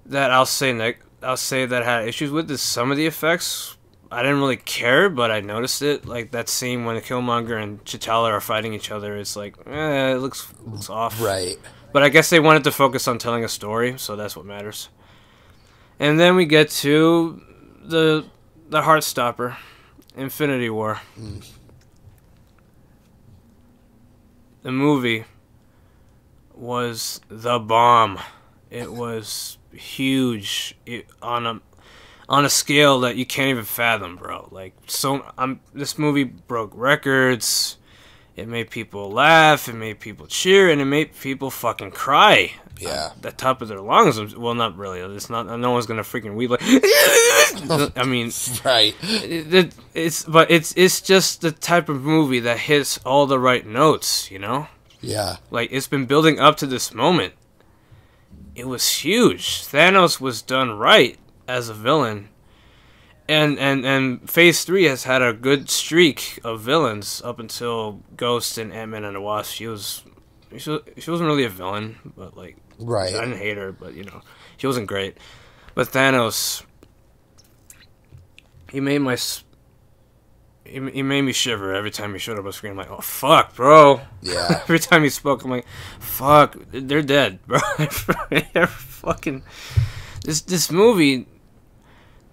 that I'll say that I had issues with is some of the effects. I didn't really care, but I noticed it. Like that scene when Killmonger and T'Challa are fighting each other. It's like, it looks off. Right. But I guess they wanted to focus on telling a story, so that's what matters. And then we get to the Heartstopper, Infinity War. The movie was the bomb. It was huge on a scale that you can't even fathom, bro. Like, this movie broke records. It made people laugh. It made people cheer, and it made people fucking cry. Yeah, at the top of their lungs. Well, not really. It's not. No one's gonna freaking weep. Like, I mean, right. It's just the type of movie that hits all the right notes. You know. Yeah. Like, it's been building up to this moment. It was huge. Thanos was done right as a villain. And Phase 3 has had a good streak of villains up until Ghost and Ant-Man and the Wasp. She wasn't really a villain, but, like, right. I didn't hate her, but, you know, she wasn't great. But Thanos, he made me shiver every time he showed up on screen. I'm like, oh, fuck, bro. Yeah. Every time he spoke, I'm like, fuck, they're dead, bro. They're fucking... This movie...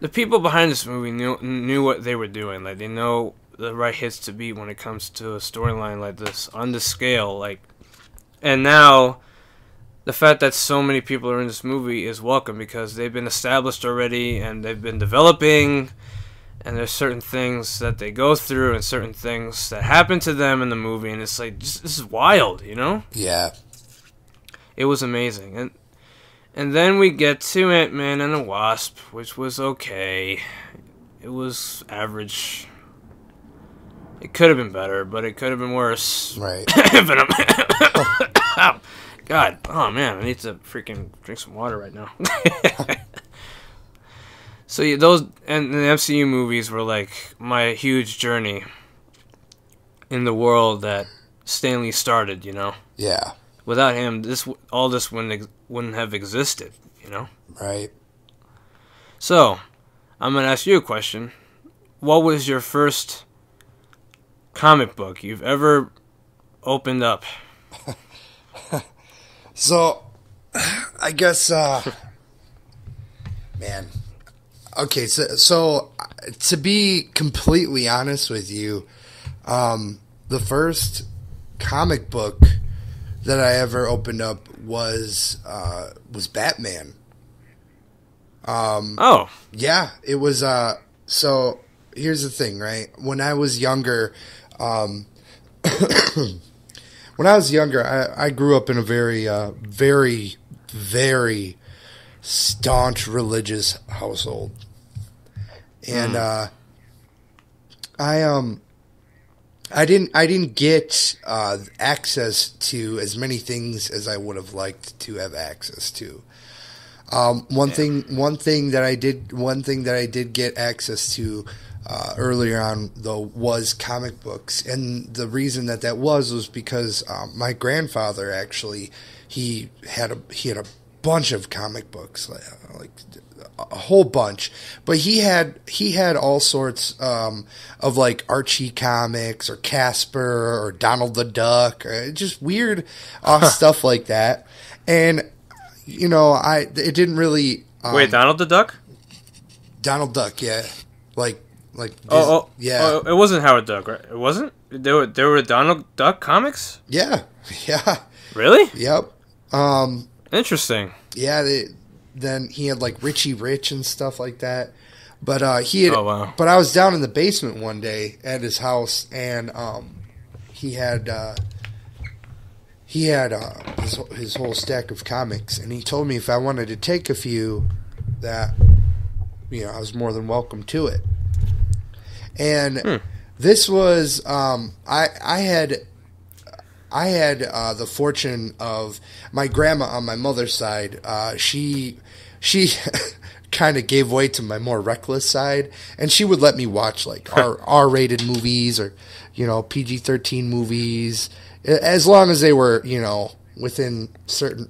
The people behind this movie knew what they were doing. Like, they know the right hits to beat when it comes to a storyline like this on the scale. Like, and now the fact that so many people are in this movie is welcome because they've been established already and they've been developing. And there's certain things that they go through and certain things that happen to them in the movie, and it's like this is wild, you know? Yeah. It was amazing, and then we get to Ant-Man and the Wasp, which was okay. It was average. It could have been better, but it could have been worse. Right. God, oh man, I need to freaking drink some water right now. So yeah, those and the MCU movies were like my huge journey in the world that Stan Lee started, you know. Yeah. Without him, all this wouldn't have existed, you know. Right. So, I'm gonna ask you a question. What was your first comic book you've ever opened up? So, I guess, man. Okay, so to be completely honest with you, the first comic book that I ever opened up was Batman. Yeah, it was. So here's the thing, right? When I was younger, I grew up in a very, very, very staunch religious household, and I didn't get access to as many things as I would have liked to have access to. One thing that I did get access to earlier on though was comic books, and the reason that was because my grandfather actually he had a bunch of comic books, like a whole bunch, but he had all sorts of like Archie comics or Casper or Donald the Duck, or just weird stuff like that. And you know, it didn't really wait, Donald the Duck? Donald Duck, yeah, like yeah. It wasn't Howard Duck, right? It wasn't. There were Donald Duck comics. Yeah. Really? Yep. Interesting. Yeah. Then he had like Richie Rich and stuff like that. But he had. Oh, wow. But I was down in the basement one day at his house, and he had his whole stack of comics, and he told me if I wanted to take a few, that I was more than welcome to it. And this was I had the fortune of my grandma on my mother's side. She kind of gave way to my more reckless side, and she would let me watch like R-rated movies or PG-13 movies, as long as they were within certain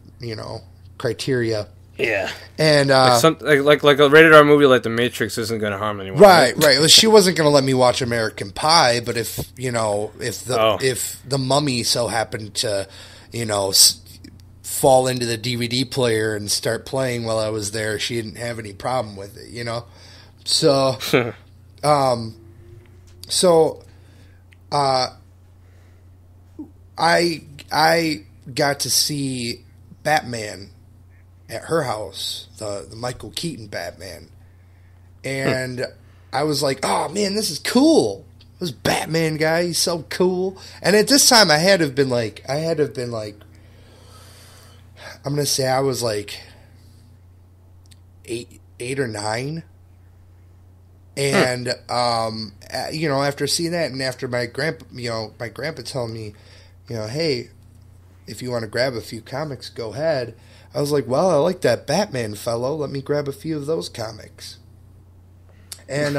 criteria. Yeah, and like a rated R movie like The Matrix isn't going to harm anyone. Right. Well, she wasn't going to let me watch American Pie, but if the Mummy so happened to fall into the DVD player and start playing while I was there. She didn't have any problem with it, you know? So, so, I got to see Batman at her house, the Michael Keaton Batman. And I was like, oh man, this is cool. This Batman guy, he's so cool. And at this time I had to have been like, I'm going to say I was like 8 or 9. And, you know, after seeing that and after my grandpa telling me, you know, hey, if you want to grab a few comics, go ahead. I was like, well, I like that Batman fellow. Let me grab a few of those comics. And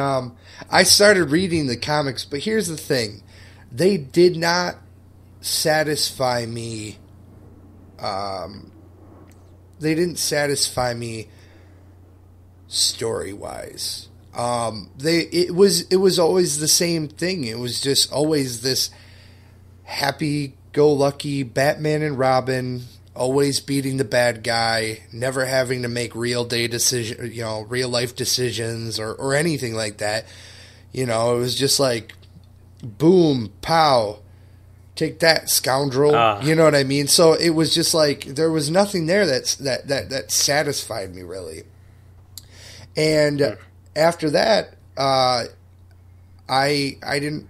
I started reading the comics, but here's the thing. They did not satisfy me. They didn't satisfy me story-wise. It was always the same thing. It was just always this happy-go-lucky Batman and Robin, always beating the bad guy, never having to make real life decisions or anything like that. You know, it was just like, boom, pow, take that, scoundrel. You know what I mean? So it was just like there was nothing there that satisfied me really. And after that, I didn't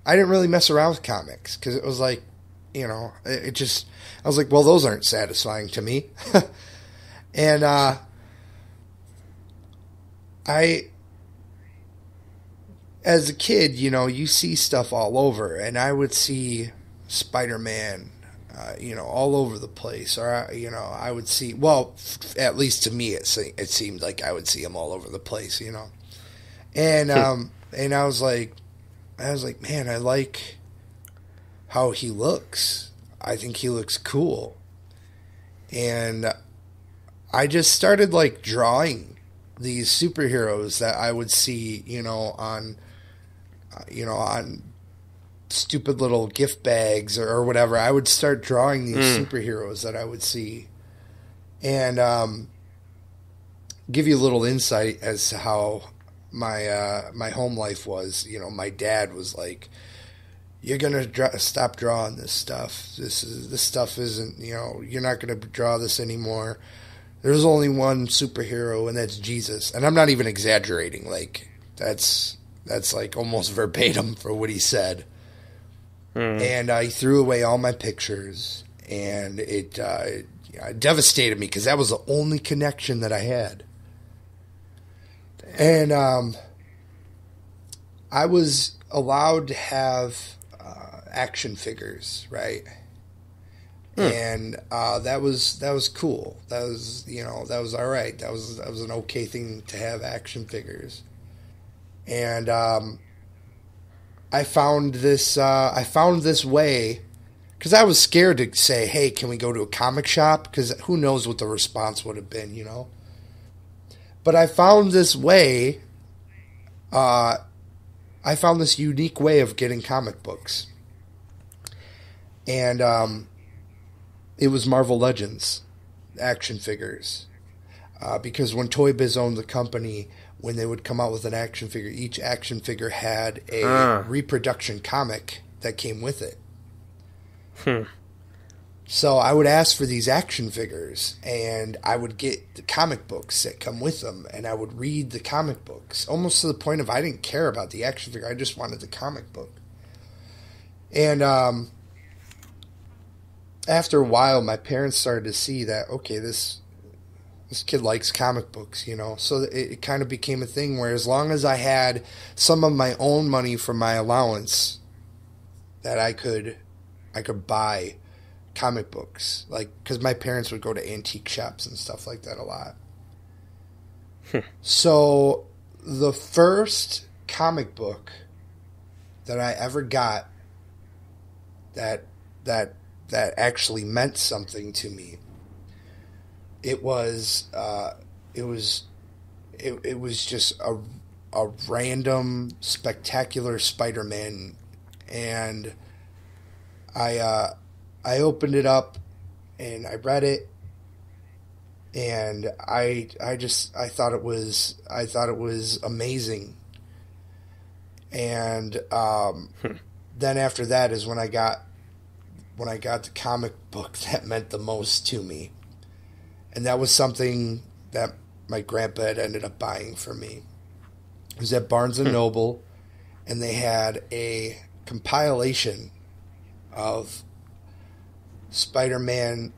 really mess around with comics because it was like, you know, I was like, well, those aren't satisfying to me. And as a kid, you know, you see stuff all over, and I would see Spider-Man, you know, all over the place. Or, you know, I would see, well, at least to me, it seemed like I would see him all over the place, you know. And and I was like, man, I like how he looks. I think he looks cool. And I just started like drawing these superheroes that I would see, you know, on stupid little gift bags or whatever. I would start drawing these superheroes that I would see. And give you a little insight as to how my home life was. You know, my dad was like, you're gonna stop drawing this stuff. This stuff isn't, you know, you're not gonna draw this anymore. There's only one superhero, and that's Jesus. And I'm not even exaggerating. Like that's like almost verbatim for what he said. And he threw away all my pictures, and it devastated me because that was the only connection that I had. And I was allowed to have action figures, right? And that was cool. That was, you know, that was all right. That was an okay thing to have action figures. And I found this way, because I was scared to say, hey, can we go to a comic shop? Because who knows what the response would have been, you know? But I found this way. I found this unique way of getting comic books. And it was Marvel Legends action figures. Because when Toy Biz owned the company, when they would come out with an action figure, each action figure had a reproduction comic that came with it. So I would ask for these action figures, and I would get the comic books that come with them, and I would read the comic books, almost to the point of I didn't care about the action figure. I just wanted the comic book. And after a while, my parents started to see that, okay, this kid likes comic books, you know. So it kind of became a thing where as long as I had some of my own money from my allowance, that I could buy comic books, like, because my parents would go to antique shops and stuff like that a lot. So the first comic book that I ever got that actually meant something to me, it was just a random Spectacular Spider-Man, and I opened it up, and I read it, and I thought it was amazing. And then after that is when I got the comic book that meant the most to me, and that was something that my grandpa had ended up buying for me. It was at Barnes and Noble, and they had a compilation of Spider-Man,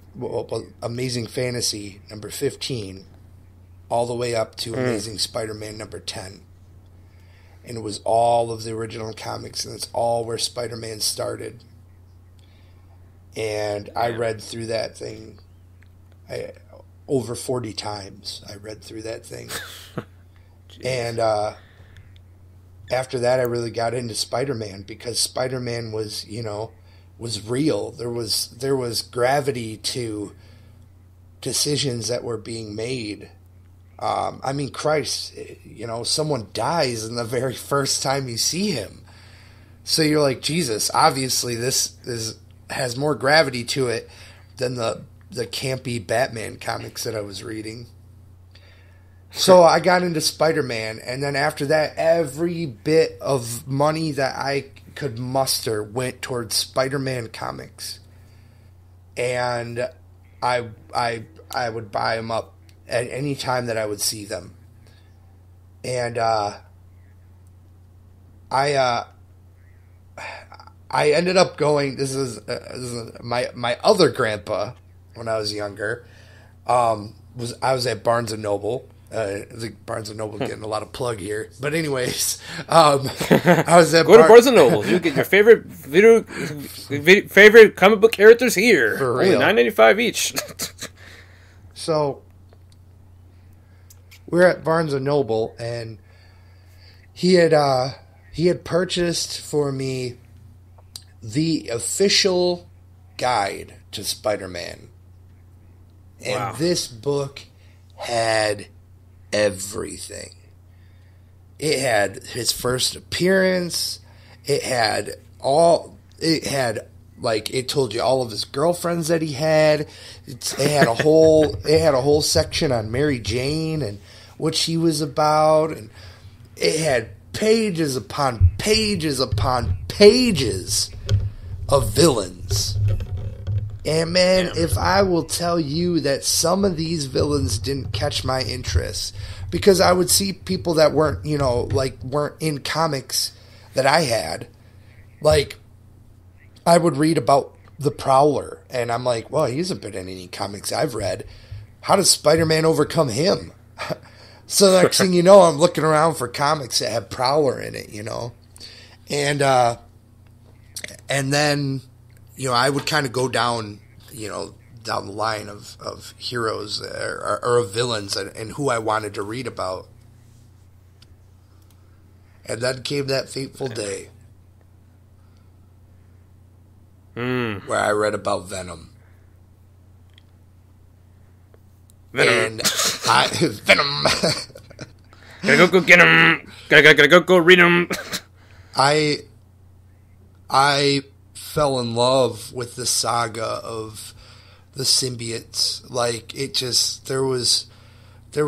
Amazing Fantasy number 15, all the way up to Amazing Spider-Man number 10. And it was all of the original comics, and it's all where Spider-Man started. And I read through that thing over 40 times. I read through that thing. And after that, I really got into Spider-Man, because Spider-Man was, was real. There was gravity to decisions that were being made. I mean, Christ, someone dies in the very first time you see him. So you're like, Jesus, obviously this has more gravity to it than the campy Batman comics that I was reading. So I got into Spider-Man, and then after that, every bit of money that I could muster went towards Spider-Man comics. And I would buy them up at any time that I would see them. And I ended up going, this is my other grandpa when I was younger, I was at Barnes and Noble. I think Barnes and Noble getting a lot of plug here, but anyways, I was at go to Barnes and Noble. You get your favorite favorite comic book characters here. For real. Only $9.95 each. So we're at Barnes and Noble, and he had purchased for me the official guide to Spider-Man, and this book had everything. It had his first appearance. It had it told you all of his girlfriends that he had. It had a whole section on Mary Jane and what she was about, and it had pages upon pages upon pages of villains. And man, if I will tell you that some of these villains didn't catch my interest, because I would see people that weren't in comics that I had. Like, I would read about the Prowler, and I'm like, well, he hasn't been in any comics I've read. How does Spider-Man overcome him? So the next thing you know, I'm looking around for comics that have Prowler in it, and then, I would kind of go down the line of heroes or of villains and who I wanted to read about. And then came that fateful day where I read about Venom. Venom. And Venom. Gotta go get him. Gotta go read him. I fell in love with the saga of the symbiotes. Like, it just, there was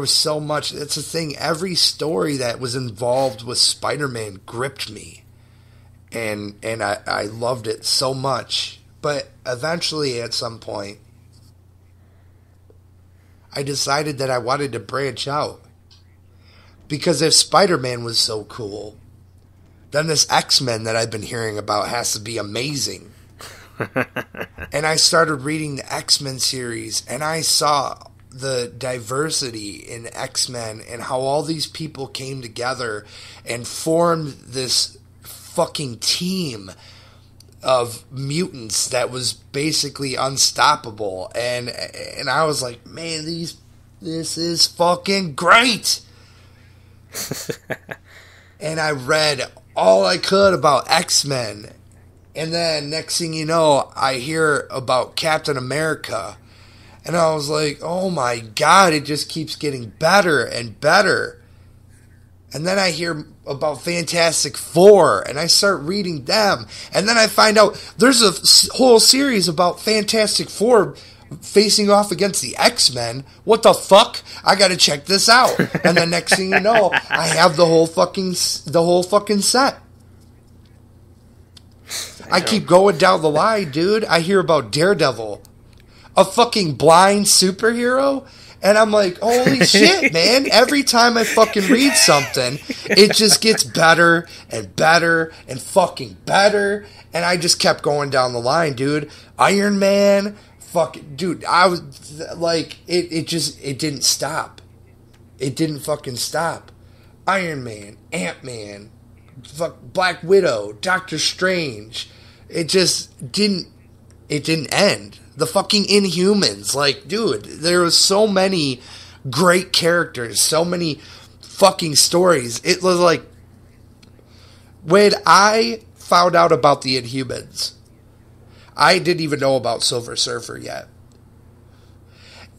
so much. It's the thing. Every story that was involved with Spider-Man gripped me, and I loved it so much. But eventually, at some point, I decided that I wanted to branch out, because if Spider-Man was so cool, then this X-Men that I've been hearing about has to be amazing. And I started reading the X-Men series, and I saw the diversity in X-Men and how all these people came together and formed this fucking team of mutants that was basically unstoppable. And I was like, man, this is fucking great. And I read all I could about X-Men. And then next thing you know, I hear about Captain America. And I was like, oh my God, it just keeps getting better and better. And then I hear about Fantastic Four, and I start reading them. And then I find out there's a whole series about Fantastic Four facing off against the X-Men. What the fuck? I gotta check this out. And the next thing you know, I have the whole fucking set. I keep going down the line, dude. I hear about Daredevil, a fucking blind superhero, and I'm like, holy shit, man. Every time I fucking read something, it just gets better and better and fucking better. And I just kept going down the line, dude. Iron Man, fucking, dude, I was like, it didn't stop. It didn't fucking stop. Iron Man, Ant-Man, Black Widow, Doctor Strange. It didn't end. The fucking Inhumans. Like, dude, there was so many great characters, so many fucking stories. It was like, when I found out about the Inhumans, I didn't even know about Silver Surfer yet.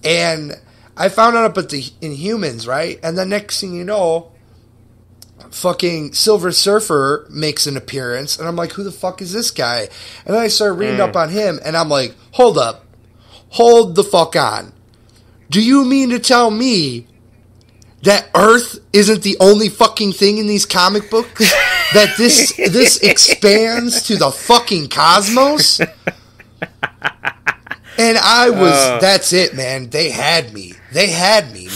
And I found out about the Inhumans, right? And the next thing you know, fucking Silver Surfer makes an appearance, and I'm like, who the fuck is this guy? And then I started reading up on him, and I'm like, hold up. Hold the fuck on. Do you mean to tell me that Earth isn't the only fucking thing in these comic books? That this expands to the fucking cosmos? And I was, that's it, man. They had me.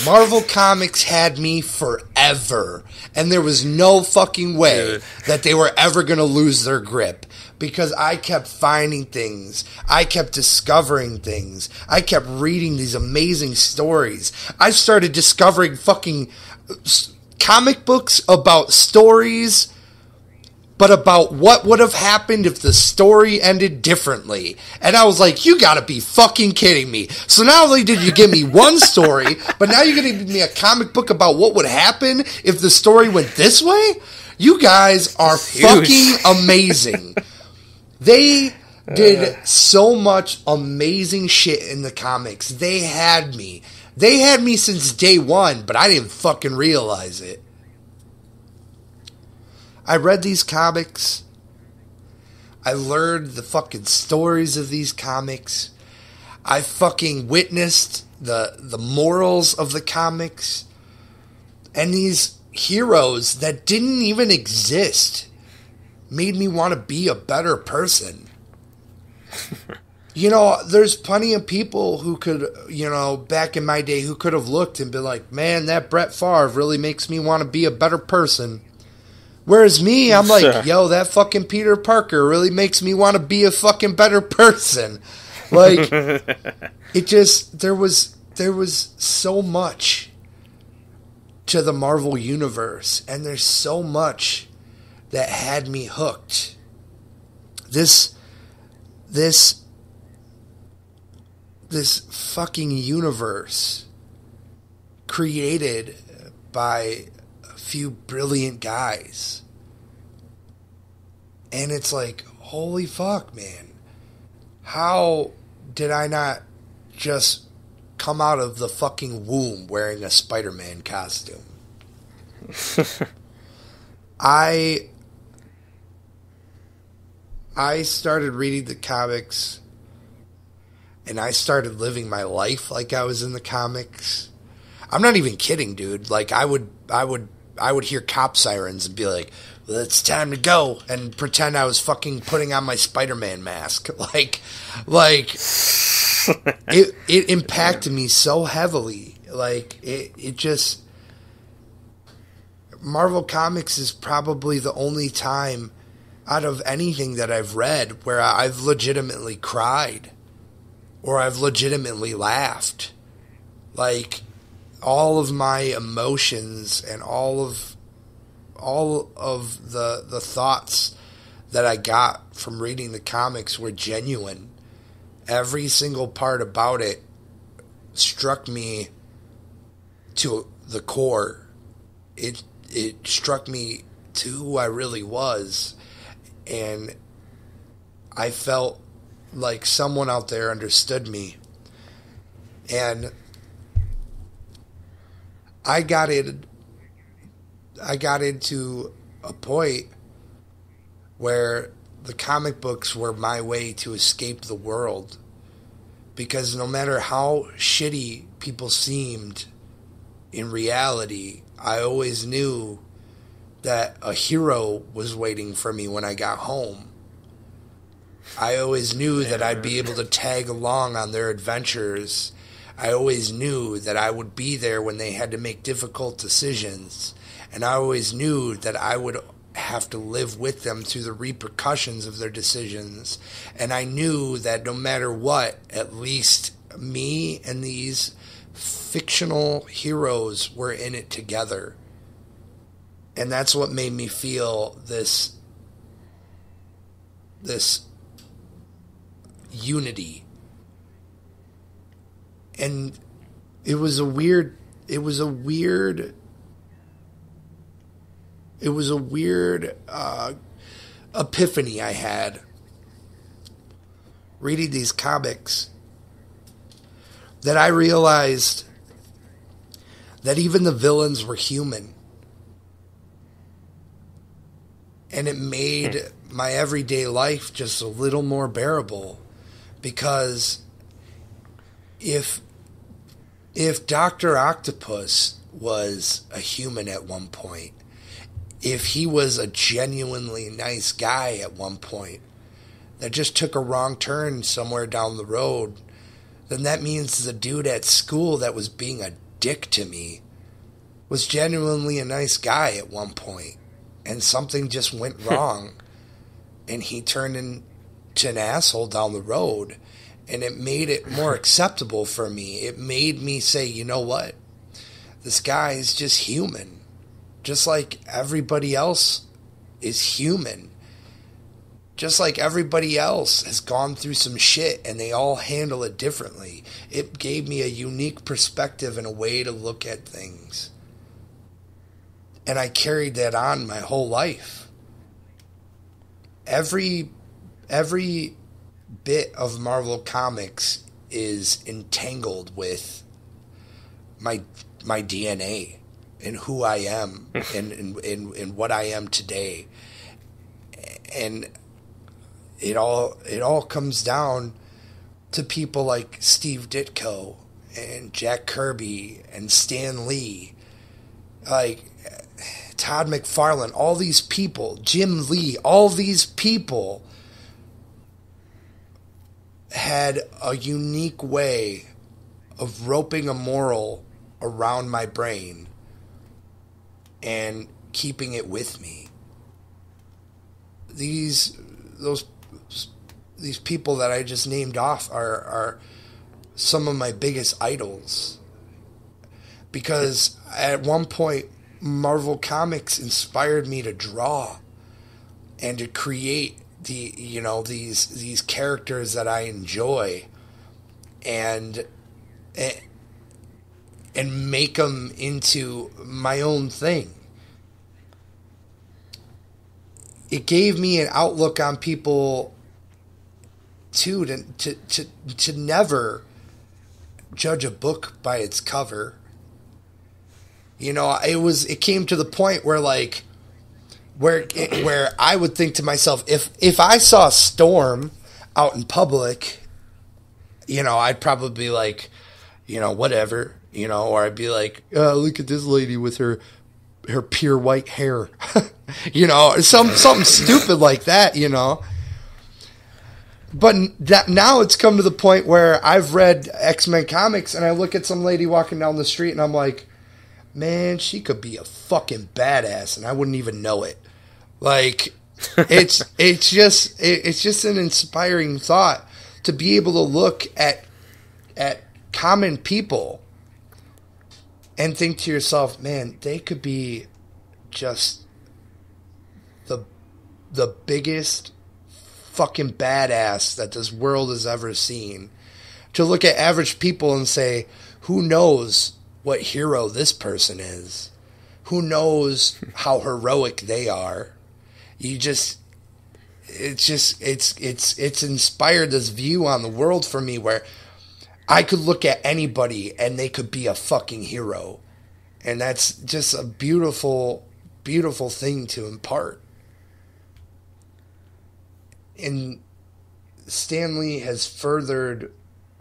Marvel Comics had me forever. And there was no fucking way that they were ever going to lose their grip. Because I kept finding things. I kept discovering things. I kept reading these amazing stories. I started discovering fucking comic books about stories, but about what would have happened if the story ended differently. And I was like, you gotta be fucking kidding me. So not only did you give me one story, but now you're gonna give me a comic book about what would happen if the story went this way? You guys are fucking amazing. They did so much amazing shit in the comics. They had me. They had me since day one, but I didn't fucking realize it. I read these comics. I learned the fucking stories of these comics. I fucking witnessed the morals of the comics. And these heroes that didn't even exist made me want to be a better person. You know, there's plenty of people who could, you know, back in my day, who could have looked and been like, man, that Brett Favre really makes me want to be a better person. Whereas me, I'm like, yo, that fucking Peter Parker really makes me want to be a fucking better person. Like, it just, there was so much to the Marvel Universe, and there's so much that had me hooked. This fucking universe created by a few brilliant guys. And it's like, holy fuck, man. How did I not just come out of the fucking womb wearing a Spider-Man costume? I started reading the comics, and I started living my life like I was in the comics. I'm not even kidding, dude. Like, I would hear cop sirens and be like, well, it's time to go, and pretend I was fucking putting on my Spider-Man mask. Like it impacted me so heavily. Like, it just, Marvel Comics is probably the only time out of anything that I've read where I've legitimately cried or I've legitimately laughed. Like, all of my emotions and all of the thoughts that I got from reading the comics were genuine. Every single part about it struck me to the core. It struck me to who I really was. And I felt like someone out there understood me. And I got into a point where the comic books were my way to escape the world. because no matter how shitty people seemed in reality, I always knew that a hero was waiting for me when I got home. I always knew that I'd be able to tag along on their adventures. I always knew that I would be there when they had to make difficult decisions. And I always knew that I would have to live with them through the repercussions of their decisions. And I knew that no matter what, at least me and these fictional heroes were in it together. And that's what made me feel this unity. And it was a weird epiphany I had reading these comics, that I realized that even the villains were human. And it made my everyday life just a little more bearable, because if Dr. Octopus was a human at one point, if he was a genuinely nice guy at one point that just took a wrong turn somewhere down the road, then that means the dude at school that was being a dick to me was genuinely a nice guy at one point, and something just went wrong and he turned into an asshole down the road, and it made it more acceptable for me. It made me say, you know what? This guy is just human. Just like everybody else is human. Just like everybody else has gone through some shit and they all handle it differently. It gave me a unique perspective and a way to look at things. And I carried that on my whole life. Every bit of Marvel Comics is entangled with my DNA and who I am and what I am today. And it all comes down to people like Steve Ditko and Jack Kirby and Stan Lee, like Todd McFarlane, all these people, Jim Lee, all these people had a unique way of roping a moral around my brain and keeping it with me. These people that I just named off are some of my biggest idols, because at one point Marvel Comics inspired me to draw and to create these characters that I enjoy and make them into my own thing. It gave me an outlook on people too, to never judge a book by its cover. You know, it came to the point where where I would think to myself, if I saw Storm out in public, you know, I'd probably be like, you know, whatever, you know, or I'd be like, oh, look at this lady with her pure white hair, you know, something stupid like that, you know. But now it's come to the point where I've read X-Men comics and I look at some lady walking down the street and I'm like, man, she could be a fucking badass and I wouldn't even know it. Like, it's just an inspiring thought to be able to look at common people and think to yourself, man, they could be just the biggest fucking badass that this world has ever seen. To look at average people and say, who knows what hero this person is? Who knows how heroic they are? It's inspired this view on the world for me where I could look at anybody and they could be a fucking hero. And that's just a beautiful, beautiful thing to impart. And Stan Lee has furthered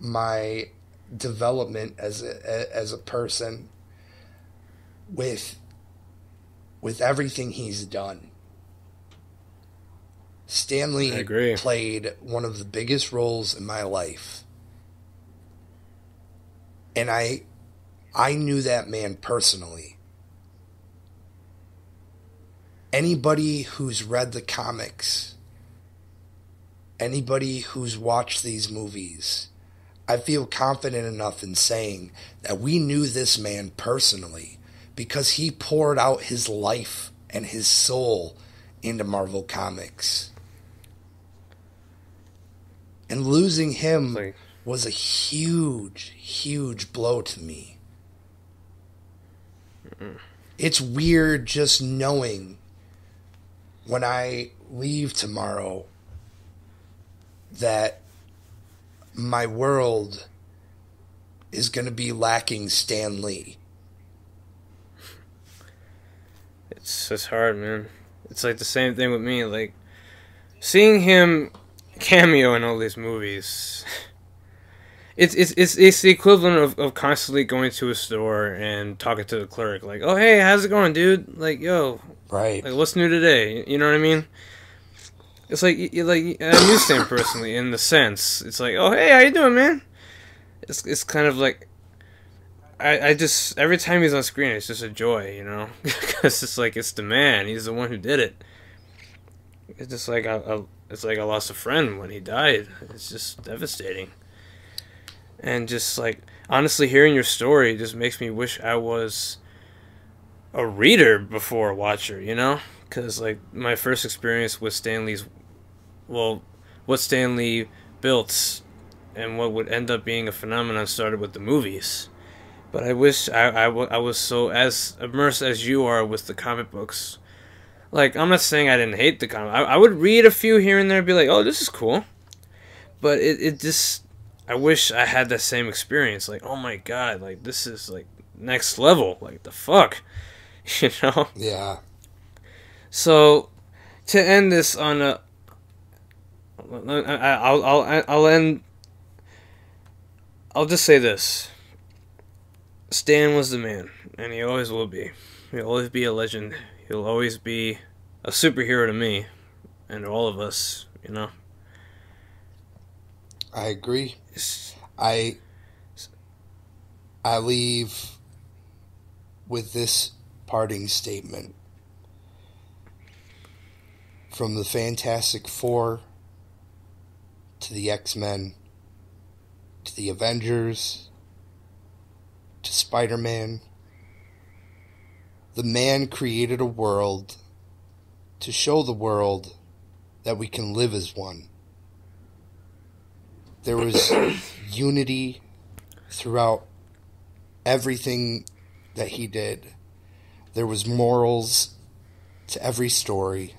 my development as a person with everything he's done. Stan Lee played one of the biggest roles in my life. And I knew that man personally. Anybody who's read the comics, anybody who's watched these movies, I feel confident enough in saying that we knew this man personally because he poured out his life and his soul into Marvel Comics. And losing him was a huge, huge blow to me. It's weird just knowing when I leave tomorrow that my world is going to be lacking Stan Lee. It's hard, man. It's like the same thing with me. Like, seeing him cameo in all these movies, it's the equivalent of constantly going to a store and talking to the clerk, like, oh, hey, how's it going, dude? Like, yo, right, like, what's new today? You know what I mean? It's like a newsstand personally, in the sense, it's like, oh, hey, how you doing, man? It's kind of like, I just, every time he's on screen, it's just a joy, you know, because it's like, it's the man, he's the one who did it. It's just like it's like I lost a friend when he died. It's just devastating. And just like, honestly, hearing your story just makes me wish I was a reader before a watcher, you know? Because, like, my first experience with Stan Lee's, well, what Stan Lee built and what would end up being a phenomenon started with the movies. But I wish I was so as immersed as you are with the comic books. Like, I'm not saying I didn't hate the comic. I would read a few here and there and be like, oh, this is cool. But it just, I wish I had that same experience. Like, oh my god, like, this is, like, next level. Like, the fuck? You know? Yeah. So, to end this on a, I'll end, I'll just say this. Stan was the man, and he always will be. He'll always be a legend. He'll always be a superhero to me, and to all of us, you know? I agree. I leave with this parting statement. From the Fantastic Four to the X-Men to the Avengers to Spider-Man, the man created a world to show the world that we can live as one. There was unity throughout everything that he did. There was morals to every story.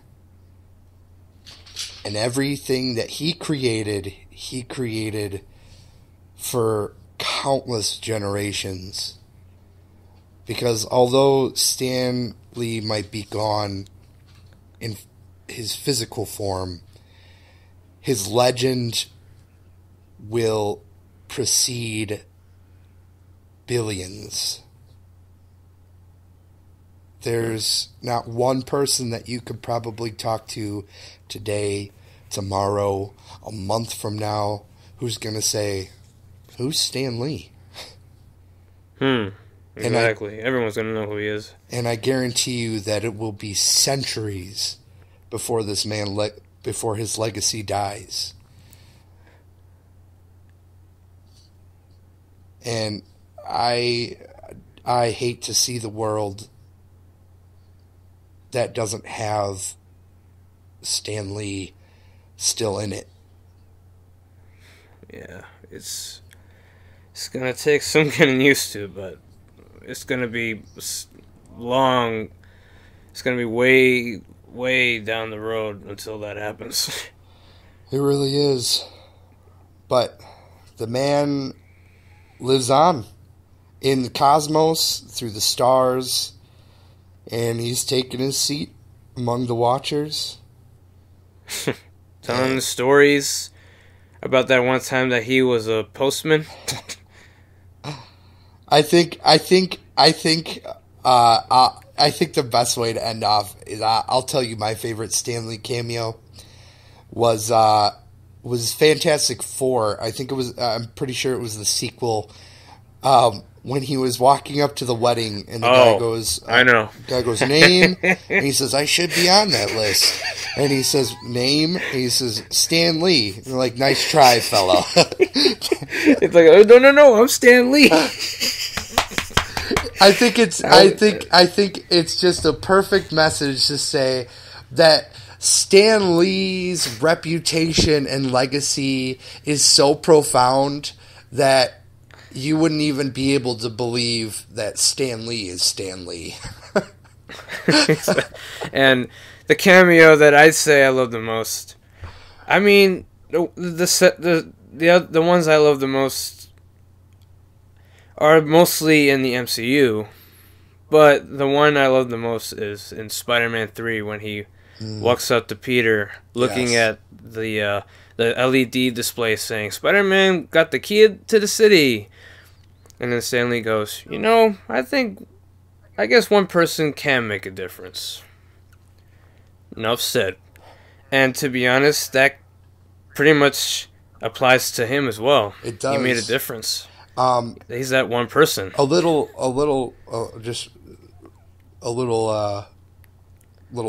And everything that he created for countless generations. Because although Stan Lee might be gone in his physical form, his legend will precede billions. There's not one person that you could probably talk to today, tomorrow, a month from now, who's going to say, who's Stan Lee? Exactly. Everyone's going to know who he is. And I guarantee you that it will be centuries before this man, before his legacy dies. And I hate to see the world that doesn't have Stan Lee still in it. Yeah, it's gonna take some getting used to, but it's gonna be long. It's gonna be way, way down the road until that happens. It really is. But the man lives on in the cosmos, through the stars, and he's taken his seat among the Watchers. Telling the stories. about that one time that he was a postman? I think the best way to end off is I'll tell you my favorite Stan Lee cameo was Fantastic Four. I think it was. I'm pretty sure it was the sequel. When he was walking up to the wedding, and the guy goes, I know. Guy goes, name, and he says, I should be on that list. And he says, name, and he says, Stan Lee. And they're like, nice try, fellow. It's like, oh, no, I'm Stan Lee. I think it's just a perfect message to say that Stan Lee's reputation and legacy is so profound that you wouldn't even be able to believe that Stan Lee is Stan Lee. And the cameo that I'd say I love the most, I mean, the ones I love the most are mostly in the MCU, but the one I love the most is in Spider-Man 3 when he walks up to Peter looking at the LED display saying, Spider-Man got the key to the city. And then Stan Lee goes, I guess one person can make a difference. Enough said. And to be honest, that pretty much applies to him as well. It does. He made a difference. He's that one person. Little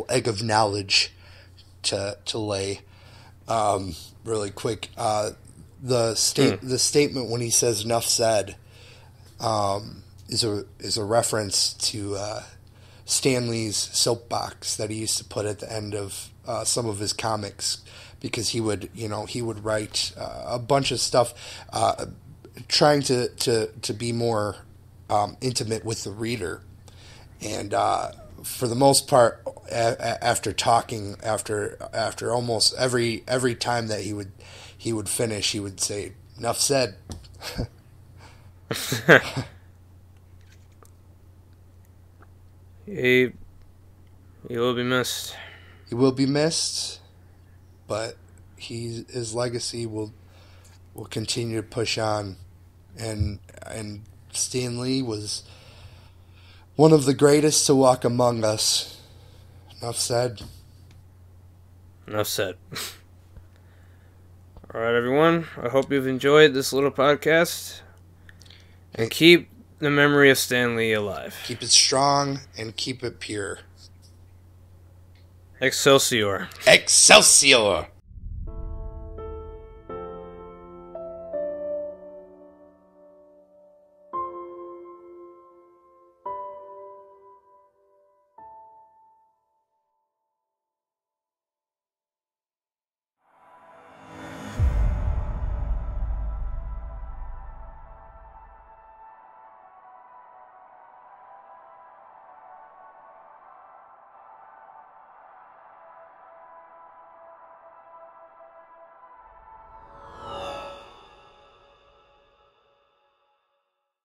egg of knowledge to lay really quick. The statement when he says "enough said" is a reference to Stan Lee's soapbox that he used to put at the end of some of his comics, because he would write a bunch of stuff trying to be more intimate with the reader, and for the most part, after almost every time that he would finish, he would say, "Enough said." He will be missed. He will be missed, but his legacy will continue to push on, and Stan Lee was one of the greatest to walk among us. Enough said. Enough said. All right, everyone. I hope you've enjoyed this little podcast. And keep the memory of Stan Lee alive. Keep it strong and keep it pure. Excelsior. Excelsior!